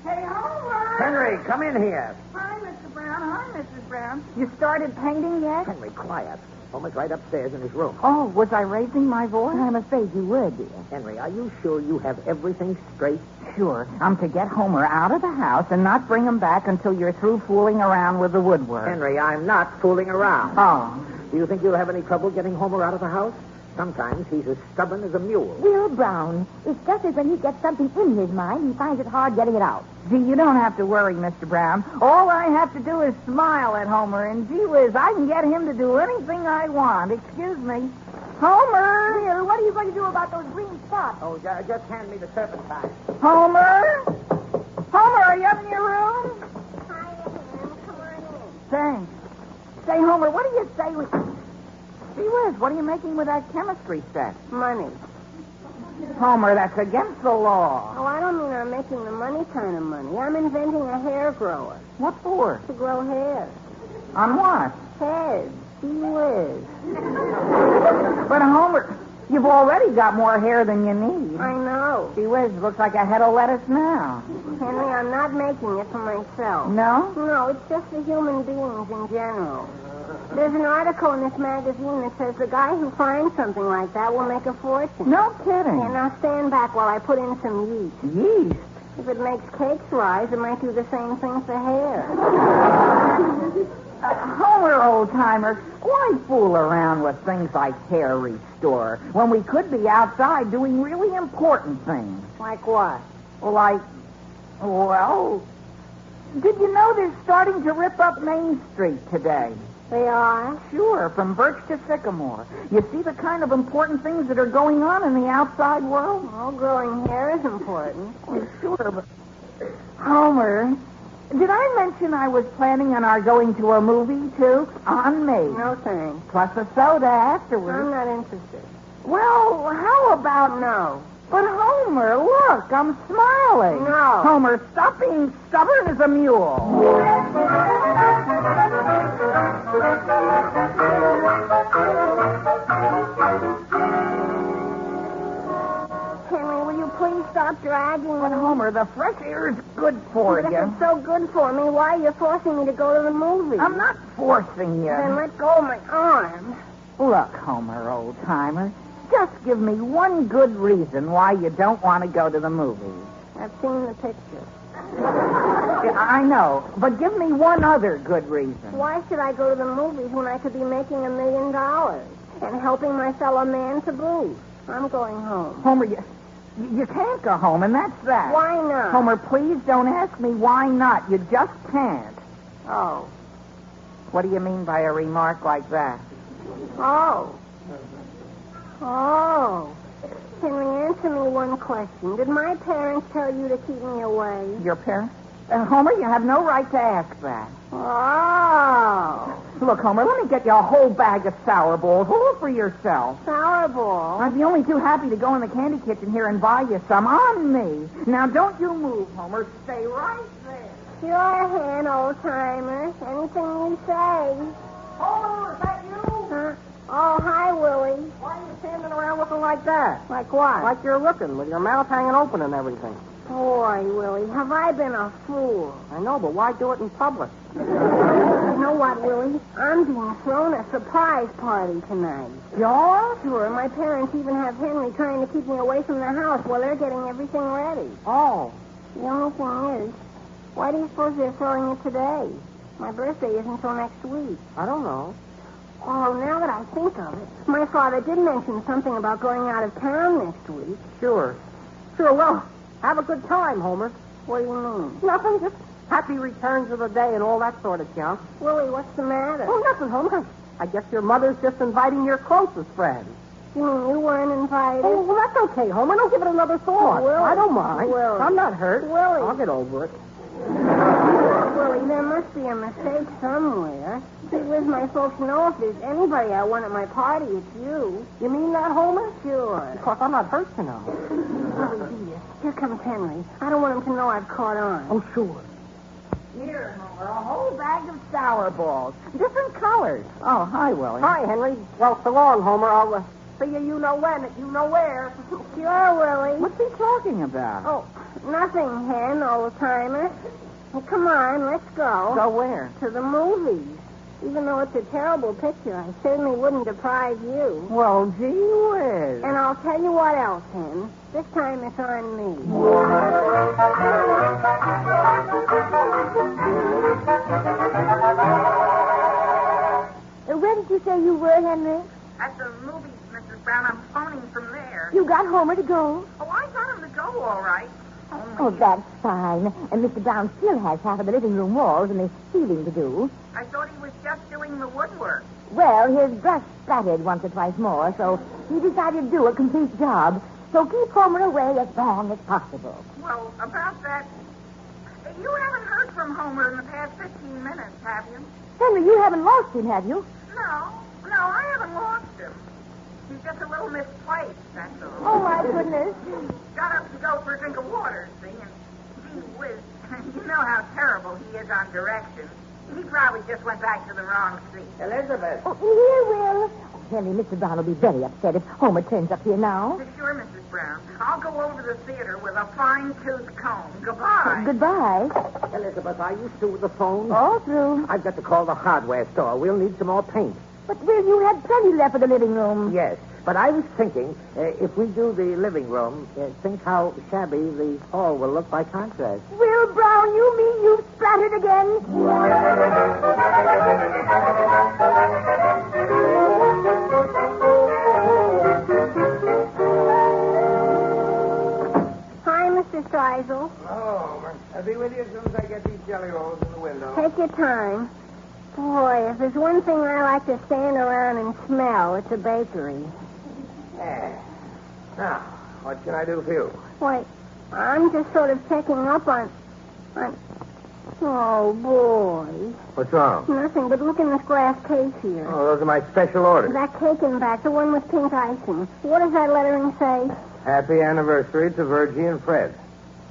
L: Hey, Homer!
M: Henry, come in here.
L: Hi, Mr. Brown. Hi, Mrs. Brown. You started painting yet?
M: Henry, quiet. Homer's right upstairs in his room.
L: Oh, was I raising my voice?
K: I'm afraid you were, dear.
M: Henry, are you sure you have everything straight?
A: Sure. I'm to get Homer out of the house and not bring him back until you're through fooling around with the woodwork.
M: Henry, I'm not fooling around.
A: Oh.
M: Do you think you'll have any trouble getting Homer out of the house? Sometimes he's as stubborn as a mule.
K: Will Brown, it's just as when he gets something in his mind, he finds it hard getting it out.
A: Gee, you don't have to worry, Mr. Brown. All I have to do is smile at Homer, and gee whiz, I can get him to do anything I want. Excuse me. Homer!
K: Will, what are you going to do about those green spots?
M: Oh, just hand me the turpentine.
A: Homer? Homer, are you up in your room?
L: Hi, Em. Come on in.
A: Thanks. Say, Homer, what do you say we... Gee whiz, what are you making with that chemistry set?
L: Money.
A: Homer, that's against the law.
L: Oh, I don't mean I'm making the money kind of money. I'm inventing a hair grower.
A: What for?
L: To grow hair.
A: On what?
L: Heads. Gee whiz.
A: But, Homer, you've already got more hair than you need.
L: I know.
A: Gee whiz, looks like a head of lettuce now.
L: Henry, I'm not making it for myself.
A: No?
L: No, it's just for human beings in general. There's an article in this magazine that says the guy who finds something like that will make a fortune.
A: No kidding.
L: Yeah, now stand back while I put in some yeast.
A: Yeast?
L: If it makes cakes rise, it might do the same thing for hair.
A: Homer, old-timer, why fool around with things like hair restore when we could be outside doing really important things?
L: Like what?
A: Well, did you know they're starting to rip up Main Street today?
L: They are?
A: Sure, from Birch to Sycamore. You see the kind of important things that are going on in the outside world?
L: Well, growing hair is important.
A: Well, sure, but... Homer, did I mention I was planning on our going to a movie, too? On me.
L: No thanks.
A: Plus a soda afterwards.
L: I'm not interested.
A: Well, how about
L: no?
A: But, Homer, look, I'm smiling.
L: No.
A: Homer, stop being stubborn as a mule.
L: Henry, will you please stop dragging me?
A: But, Homer, the fresh air is good for
L: but
A: you.
L: If it's so good for me, why are you forcing me to go to the movie?
A: I'm not forcing you.
L: Then let go of my arm.
A: Look, Homer, old-timer, just give me one good reason why you don't want to go to the movies.
L: I've seen the picture.
A: I know, but give me one other good reason.
L: Why should I go to the movies when I could be making $1 million and helping my fellow man to boot? I'm going home.
A: Homer, you can't go home, and that's that.
L: Why not?
A: Homer, please don't ask me why not. You just can't.
L: Oh.
A: What do you mean by a remark like that?
L: Oh. Henry, answer me one question. Did my parents tell you to keep me away?
A: Your parents? Homer, you have no right to ask that.
L: Oh.
A: Look, Homer, let me get you a whole bag of sour balls. All for yourself.
L: Sour balls?
A: I'd be only too happy to go in the candy kitchen here and buy you some on me. Now, don't you move, Homer. Stay right there.
L: Sure, Hen, old-timer. Anything you say.
A: Homer, is that you?
L: Huh? Oh, hi, Willie.
C: Why are you standing around looking like that?
L: Like what?
C: Like you're looking, with your mouth hanging open and everything.
L: Boy, Willie, have I been a fool?
C: I know, but why do it in public?
L: You know what, Willie? I'm being thrown a surprise party tonight.
A: Yours?
L: Sure. My parents even have Henry trying to keep me away from the house while they're getting everything ready.
C: Oh.
L: The only thing is, why do you suppose they're throwing it today? My birthday isn't until next week.
C: I don't know.
L: Oh, now that I think of it, my father did mention something about going out of town next week.
C: Sure, well, have a good time, Homer.
L: What do you mean?
C: Nothing, just happy returns of the day and all that sort of junk.
L: Willie, what's the matter?
C: Oh, nothing, Homer. I guess your mother's just inviting your closest friends.
L: You mean you weren't invited?
C: Oh, well, that's okay, Homer. Don't give it another thought.
L: Willie.
C: I don't mind.
L: Willie.
C: I'm not hurt.
L: Willie.
C: I'll get over it.
L: Willie, there must be a mistake somewhere. See, with my folks know if there's anybody I want at my party, it's you.
C: You mean that, Homer?
L: Sure.
C: Of course, I'm not hurt to know.
L: Willie, beat it. Here comes Henry. I don't want him to know I've caught on.
C: Oh, sure.
A: Here, Homer, a whole bag of sour balls. Different colors. Oh, hi, Willie.
C: Hi, Henry. Well, so long, Homer. I'll see you know when at you know where.
L: Sure, Willie.
A: What's he talking about?
L: Oh, nothing, Hen, old-timer. Well, come on, let's go.
A: Go where?
L: To the movies. Even though it's a terrible picture, I certainly wouldn't deprive you.
A: Well, gee whiz.
L: And I'll tell you what else, Hen. This time it's on me.
K: Where did you say you were, Henry?
A: At the movies, Mrs. Brown. I'm phoning from there.
K: You got Homer to go?
A: Oh, I got him to go all right.
K: Oh, that's fine. And Mr. Brown still has half of the living room walls and the ceiling to do.
A: I thought he was just doing the woodwork.
K: Well, his brush splattered once or twice more, so he decided to do a complete job. So keep Homer away as long as possible.
A: Well, about that, you haven't heard from Homer in the past 15 minutes, have you?
K: Henry, you haven't lost him, have you?
A: No. No, I haven't lost him. He's just a little misplaced, that's all.
K: Oh, my goodness.
A: Got up to go for a drink of water, see, and gee whiz, you know how terrible he is on directions. He probably just went back to the wrong seat.
C: Elizabeth.
K: Oh, here, Will. Henry, Mr. Brown will be very upset if Homer turns up here now.
A: Sure, Mrs. Brown. I'll go over to the theater with a fine-tooth comb. Goodbye.
K: Goodbye.
C: Elizabeth, are you through with the phone?
K: All through.
C: I've got to call the hardware store. We'll need some more paint.
K: But, Will, you had plenty left for the living room.
C: Yes, but I was thinking, if we do the living room, think how shabby the hall will look by contrast.
K: Will Brown, you mean you've splattered again?
L: Hi, Mr. Streisel.
C: Oh, I'll be with you as soon as I get these jelly rolls in the window.
L: Take your time. Boy, if there's one thing I like to stand around and smell, it's a bakery.
C: Yeah. Now, what can I do for you?
L: Wait, I'm just sort of checking up on... Oh, boy.
C: What's wrong?
L: Nothing, but look in this glass case here.
C: Oh, those are my special orders.
L: That cake in back, the one with pink icing. What does that lettering say?
C: Happy anniversary to Virgie and Fred.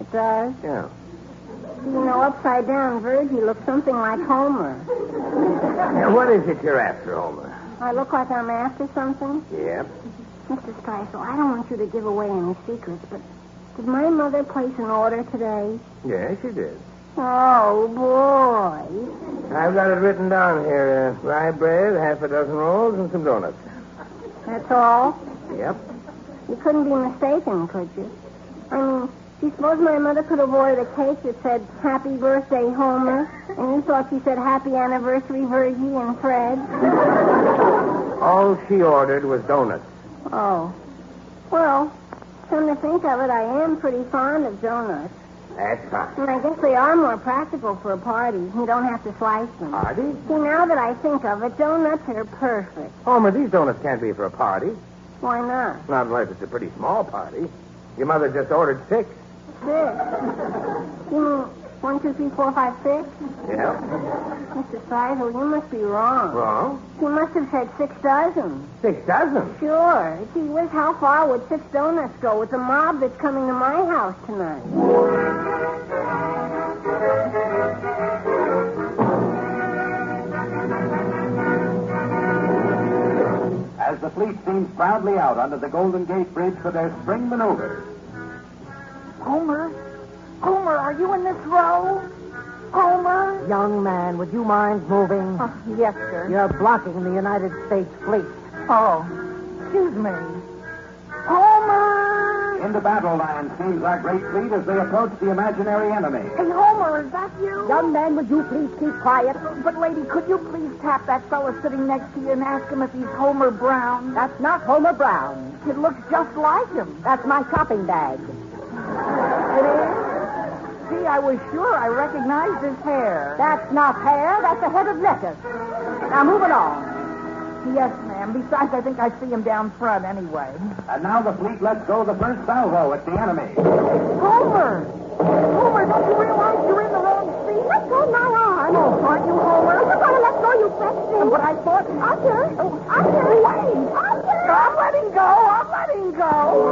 L: It does?
C: Yeah.
L: You know, upside down, Virgie looks something like Homer.
C: Now, what is it you're after, Homer?
L: I look like I'm after something?
C: Yep.
L: Mr. Streisel, I don't want you to give away any secrets, but did my mother place an order today?
C: Yeah, she did.
L: Oh, boy.
C: I've got it written down here. Rye bread, half a dozen rolls, and some donuts.
L: That's all?
C: Yep.
L: You couldn't be mistaken, could you? I mean, do you suppose my mother could have ordered a cake that said, Happy Birthday, Homer, and you thought she said, Happy Anniversary, Virgie and Fred?
C: All she ordered was donuts.
L: Oh. Well, come to think of it, I am pretty fond of donuts.
C: That's fine.
L: And I guess they are more practical for a party. You don't have to slice them.
C: Party?
L: See, now that I think of it, donuts are perfect.
C: Homer, these donuts can't be for a party.
L: Why not?
C: Not unless it's a pretty small party. Your mother just ordered 6.
L: 6. You mean 1, 2, 3, 4, 5, 6?
C: Yeah.
L: Mr. Streisel, you must be wrong.
C: Wrong?
L: She must have said 6 dozen.
C: 6 dozen?
L: Sure. Gee whiz, how far would 6 donuts go with the mob that's coming to my house tonight?
I: As the fleet steams proudly out under the Golden Gate Bridge for their spring maneuvers.
K: Homer? Homer, are you in this row? Homer?
C: Young man, would you mind moving?
K: Oh, yes, sir.
C: You're blocking the United States fleet.
K: Oh, excuse me. Homer!
I: Into battle line steams our great fleet as they approach the imaginary enemy.
K: Hey, Homer, is that you?
C: Young man, would you please keep quiet?
K: But, lady, could you please tap that fellow sitting next to you and ask him if he's Homer Brown?
C: That's not Homer Brown.
K: It looks just like him.
C: That's my shopping bag.
K: It is? See, I was sure I recognized his hair.
C: That's not hair. That's a head of lettuce. Now, move along.
K: Yes, ma'am. Besides, I think I see him down front anyway.
I: And now the fleet lets go the first salvo at the enemy.
K: Homer! Homer, don't you realize you're in the wrong seat?
L: Let go my arm.
K: Oh, aren't you, Homer?
L: I'm going to let go, you sexy.
K: But I thought...
L: Archie!
K: Oh,
L: Archie!
K: wait!
L: Archie!
K: I'm letting go! I'm letting go!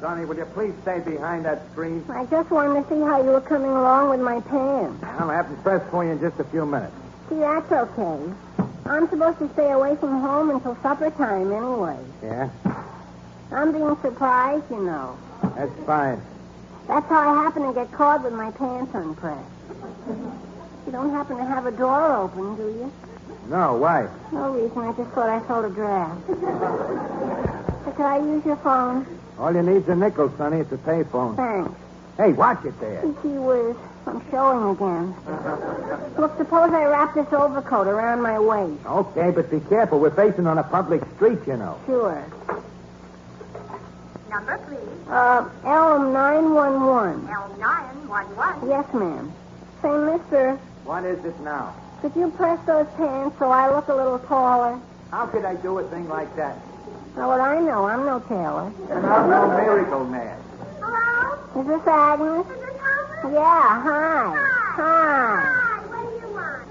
I: Sonny, will you please stay behind that screen?
L: I just wanted to see how you were coming along with my pants.
I: I'll have them pressed for you in just a few minutes.
L: See, that's okay. I'm supposed to stay away from home until supper time anyway.
I: Yeah?
L: I'm being surprised, you know.
I: That's fine.
L: That's how I happen to get caught with my pants unpressed. You don't happen to have a door open, do you?
I: No, why?
L: No reason. I just thought I felt a draft. So could I use your phone?
I: All you need's a nickel, Sonny. It's a payphone.
L: Thanks.
I: Hey, watch it there.
L: Gee whiz. I'm showing again. Look, suppose I wrap this overcoat around my waist.
I: Okay, but be careful. We're facing on a public street, you know.
L: Sure.
J: Number, please.
L: Elm911.
J: L911.
L: Yes, ma'am. Say, mister,
I: What is it now?
L: could you press those pants so I look a little taller?
I: How could I do a thing like that?
L: Now, what I know, I'm no tailor.
I: And I'm no miracle man.
J: Hello?
L: Is this Agnes?
J: Is this Homer?
L: Yeah, hi.
J: Hi, what do you want?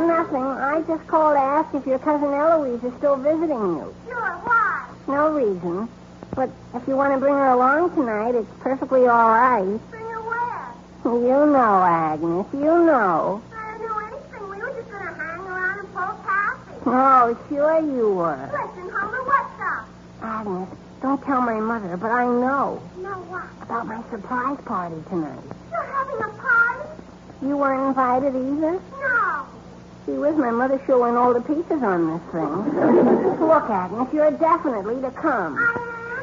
L: Nothing. I just called to ask if your cousin Eloise is still visiting you.
J: Sure, why?
L: No reason. But if you want to bring her along tonight, it's perfectly all right.
J: Bring her where?
L: You know, Agnes. You know.
J: I don't know anything. We were just going to hang around and pull taffy.
L: Oh, sure you were.
J: Listen, Homer, what's up?
L: Agnes, don't tell my mother, but I know
J: Know what?
L: about my surprise party tonight.
J: You're having a party?
L: You weren't invited either?
J: No.
L: Gee whiz, my mother sure went all to pieces on this thing. Look, Agnes, you're definitely to come.
J: I am?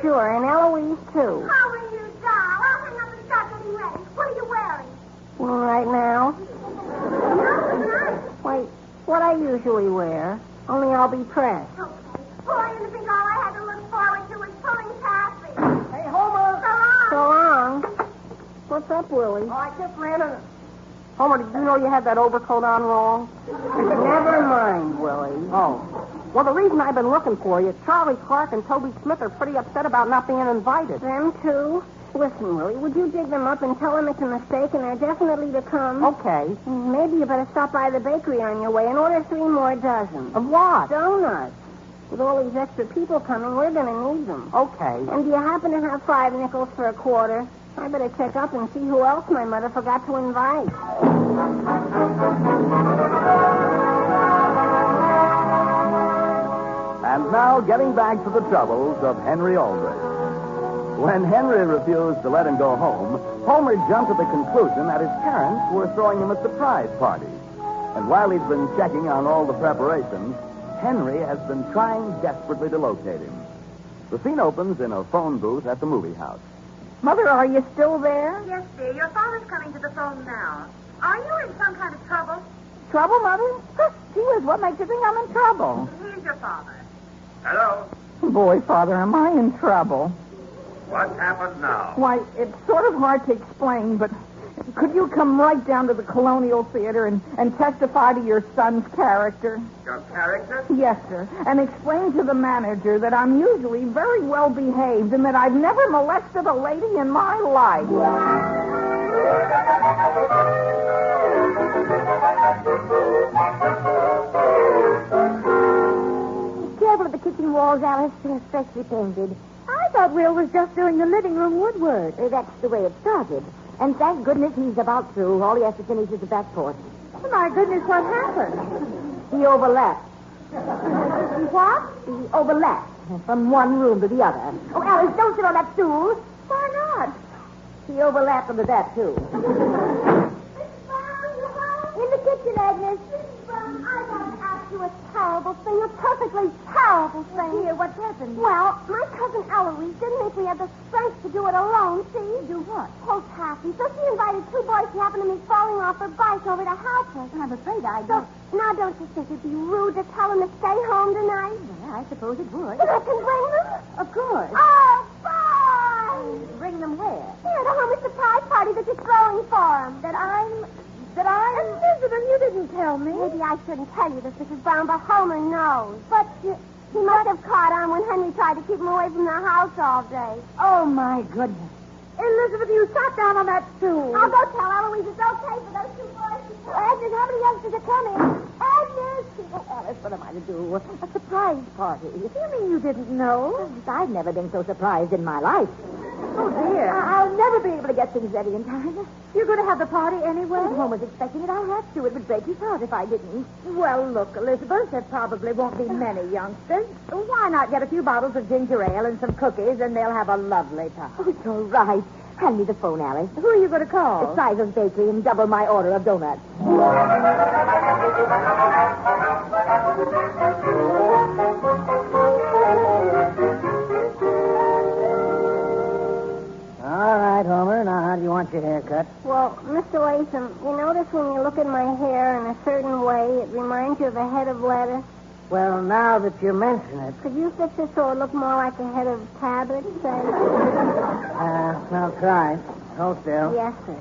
L: Sure, and Eloise, too.
J: How are you, doll? I'll hang up and start getting ready. What are you wearing?
L: You mean right now?
J: No,
L: Wait, what I usually wear, only I'll be pressed.
J: okay. Boy, I didn't think all I had to look forward to was pulling taffy.
D: Hey, Homer!
L: So long. What's up, Willie?
D: Oh, I just ran in. Homer, did you know you had that overcoat on wrong?
L: Never mind, Willie.
D: Oh. Well, the reason I've been looking for you, Charlie Clark and Toby Smith are pretty upset about not being invited.
L: Them too? Listen, Willie, would you dig them up and tell them it's a mistake and they're definitely to come?
D: Okay.
L: Maybe you better stop by the bakery on your way and order 3 more dozen.
D: Of what?
L: Donuts. With all these extra people coming, we're going to need them.
D: Okay.
L: And do you happen to have 5 nickels for a quarter? I better check up and see who else my mother forgot to invite.
I: And now, getting back to the troubles of Henry Aldrich. When Henry refused to let him go home, Homer jumped to the conclusion that his parents were throwing him a surprise party. And while he's been checking on all the preparations, Henry has been trying desperately to locate him. The scene opens in a phone booth at the movie house.
K: Mother, are you still there?
J: Yes, dear. Your father's coming to the phone now. Are you in some kind of trouble?
K: Trouble, Mother? Gee whiz, what makes you think I'm in trouble?
J: He's your father.
E: Hello?
K: Boy, Father, am I in trouble?
E: What's happened now?
K: Why, it's sort of hard to explain, but could you come right down to the Colonial Theater and testify to your son's character?
E: Your character?
K: Yes, sir. And explain to the manager that I'm usually very well behaved and that I've never molested a lady in my life.
V: Careful of the kitchen walls, Alice. They're freshly painted. I thought Will was just doing the living room woodwork. That's the way it started. And thank goodness he's about through. All he has to finish is the back porch.
K: Oh, my goodness, what happened?
V: He overlapped.
K: What?
V: He overlapped from one room to the other. Oh, Alice, don't sit on that stool.
K: Why not?
V: He overlapped under that, too. In the kitchen, Agnes.
J: I got to ask you a terrible thing, a perfectly terrible thing.
V: Here, what's happened?
J: Well, my cousin Eloise didn't think we had the strength to do it alone, see?
V: Do what?
J: Pull taffy. So she invited 2 boys she happened to meet falling off her bike over to help her.
V: I'm afraid I don't.
J: Now, don't you think it'd be rude to tell them to stay home tonight?
V: Well, I suppose it would.
J: But I can bring them?
V: Of course.
J: Oh, fine!
V: Bring them where?
J: Here, the Homer surprise party that you're throwing for them.
V: That I'm...
J: Elizabeth, you didn't tell me. Maybe I shouldn't tell you this, Mrs. Brown, but Homer knows. But he must have caught on when Henry tried to keep him away from the house all day.
V: Oh, my goodness.
J: Elizabeth, you sat down on that stool. I'll go tell Eloise it's okay for those 2 boys to come. Agnes, how many youngsters are coming? Agnes!
V: Oh, Alice, what am I to do? A surprise party.
K: You mean you didn't know?
V: I've never been so surprised in my life.
K: Oh, dear.
V: I'll never be able to get things ready in time.
K: You're going to have the party anyway?
V: If Homer's expecting it, I'll have to. It would break his heart if I didn't.
K: Well, look, Elizabeth, there probably won't be many youngsters. Why not get a few bottles of ginger ale and some cookies, and they'll have a lovely time.
V: Oh, it's all right. Hand me the phone, Alice.
K: Who are you going to call?
V: The Siver's Bakery and double my order of donuts.
W: All right, Homer. Now, how do you want your hair cut?
L: Well, Mr. Latham, you notice when you look at my hair in a certain way, it reminds you of a head of lettuce?
W: Well, now that you mention it.
L: Could you fix it so it looked more like a head of cabbage, say?
W: I'll try. Hold still.
L: Yes, sir.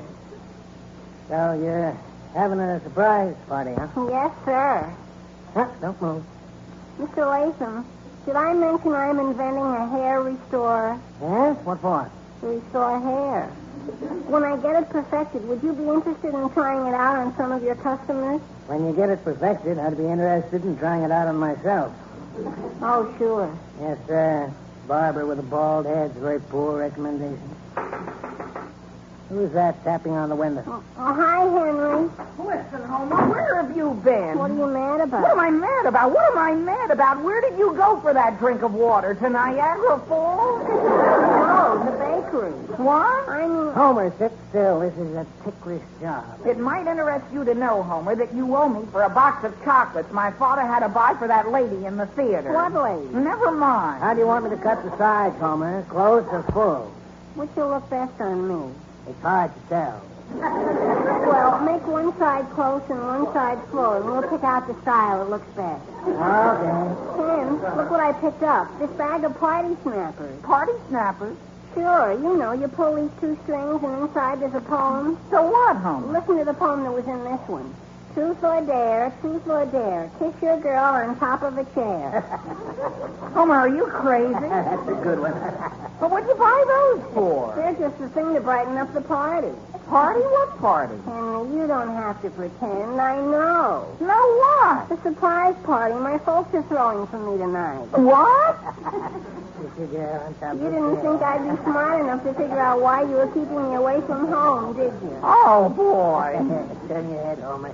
W: So you're having a surprise party, huh?
L: Yes, sir.
W: Huh, don't move.
L: Mr. Latham, did I mention I'm inventing a hair restorer?
W: Yes? What for?
L: To restore hair. When I get it perfected, would you be interested in trying it out on some of your customers?
W: When you get it perfected, I'd be interested in trying it out on myself.
L: Oh, sure.
W: Yes, sir. Barber with a bald head. Very poor recommendation. Who's that tapping on the window?
L: Oh, hi, Henry.
A: Listen, Homer, where have you been?
L: What are you mad about?
A: What am I mad about? What am I mad about? Where did you go for that drink of water? To Niagara Falls?
L: No, the bakery.
A: What?
L: I mean...
W: Homer, sit still. This is a ticklish job.
A: It might interest you to know, Homer, that you owe me for a box of chocolates my father had to buy for that lady in the theater.
L: What lady?
A: Never mind.
W: How do you want me to cut the sides, Homer? Closed or full?
L: Which will look best on me?
W: It's hard to tell.
L: Well, make one side close and one side full, and we'll pick out the style that looks best.
W: Okay.
L: Ken, look what I picked up. This bag of party snappers.
A: Party snappers?
L: Sure, you know, you pull these two strings and inside there's a poem.
A: So what, Homer?
L: Listen to the poem that was in this one. Truth or dare, kiss your girl on top of a chair.
A: Homer, are you crazy?
W: That's a good one.
A: But what'd you buy those for?
L: They're just the thing to brighten up the party.
A: Party? What party?
L: Henry, you don't have to pretend. I know.
A: Know what?
L: The surprise party my folks are throwing for me tonight.
A: What?
W: Kiss your girl on top of
L: You
W: a
L: didn't
W: chair.
L: think I'd be smart enough to figure out why you were keeping me away from home, did you?
A: Oh, boy.
W: Turn your head, Homer.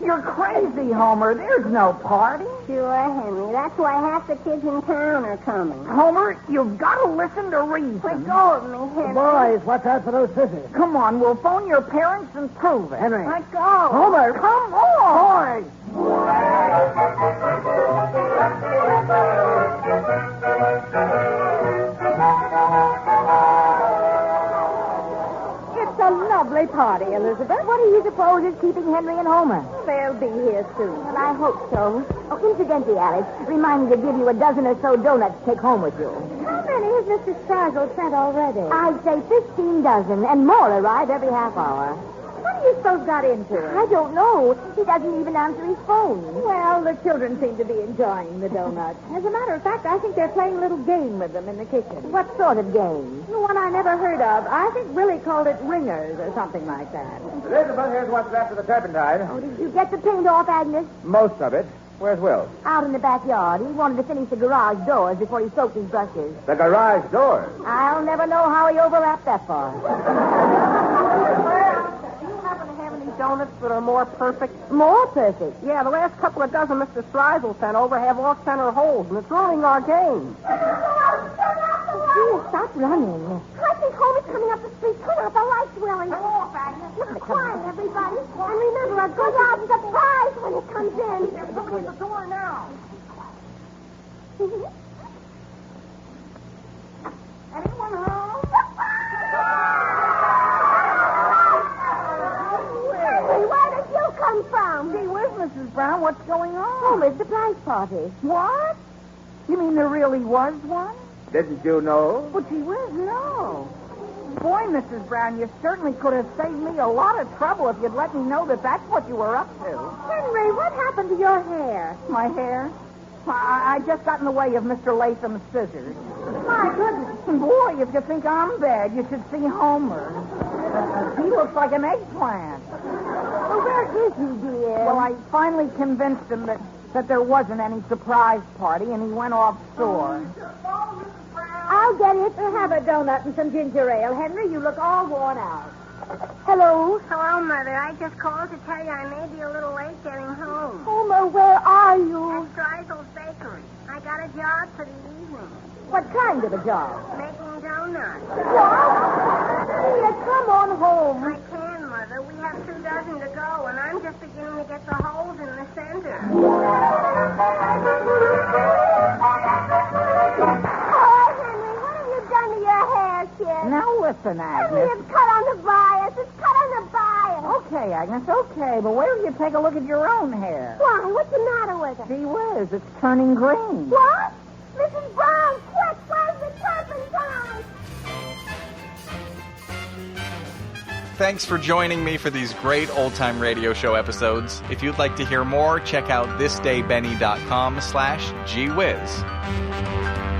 A: You're crazy, Homer. There's no party.
L: Sure, Henry. That's why half the kids in town are coming.
A: Homer, you've got to listen to reason.
L: Let go of me, Henry.
W: Boys, watch out for those scissors.
A: Come on, we'll phone your parents and prove it.
W: Henry.
A: Let go.
W: Homer.
A: Come on.
W: Boys.
K: It's a lovely party, Elizabeth. What do you suppose is keeping Henry and Homer? They'll be here soon. Well, I hope so. Oh, incidentally, Alex, remind me to give you a dozen or so donuts to take home with you. How many has Mr. Strazzle sent already? I'd say 15 dozen, and more arrive every half hour. What do you suppose got into it? I don't know. He doesn't even answer his phone. Well, the children seem to be enjoying the donuts. As a matter of fact, I think they're playing a little game with them in the kitchen. What sort of game? One I never heard of. I think Willie called it ringers or something like that.
E: Elizabeth, here's what's left of the turpentine.
V: Oh, did you get the paint off, Agnes?
E: Most of it. Where's Will?
V: Out in the backyard. He wanted to finish the garage doors before he soaked his brushes.
E: The garage doors.
V: I'll never know how he overlapped that far.
C: Donuts that are more perfect?
V: More perfect?
C: Yeah, the last couple of dozen Mr. Strazzle sent over have off-center holes, and it's ruining our game.
V: Gee, stop running.
J: I think Homer's coming up the street. Turn out the lights, Willie. Come off, Agnes. Look quiet, everybody. And remember, a good out surprise when it comes in.
C: There's somebody at the door now.
A: Anyone home?
J: Where did you come from?
A: Gee whiz, Mrs. Brown, what's going on?
V: Homer's surprise party.
A: What? You mean there really was one?
E: Didn't you know?
A: Well, gee whiz, no. Boy, Mrs. Brown, you certainly could have saved me a lot of trouble if you'd let me know that that's what you were up to.
V: Henry, what happened to your hair?
A: My hair? I just got in the way of Mr. Latham's scissors.
V: My goodness.
A: Boy, if you think I'm bad, you should see Homer. He looks like an eggplant.
V: Well, where is he, dear?
A: Well, I finally convinced him that there wasn't any surprise party, and he went offshore.
V: I'll get it. Have a donut and some ginger ale. Henry, you look all worn out. Hello?
L: Hello, Mother. I just called to tell you I may be a little late getting home.
V: Homer, where are you?
L: At Dreisel's Bakery. I got a job for the evening.
V: What kind of a job?
L: Making donuts.
V: What? Dear, come on home.
L: I can, Mother. We have 2 dozen to go, and I'm just beginning to get the holes in the center.
A: Now listen, Agnes.
J: It's cut on the bias. It's cut on the bias.
A: Okay, Agnes, okay, but wait till you take a look at your own hair.
J: Why? What's the matter with it?
A: Gee whiz, it's turning green.
J: What? Mrs. Brown, quick, where's the turpentine?
B: Thanks for joining me for these great old-time radio show episodes. If you'd like to hear more, check out thisdaybenny.com/gwiz.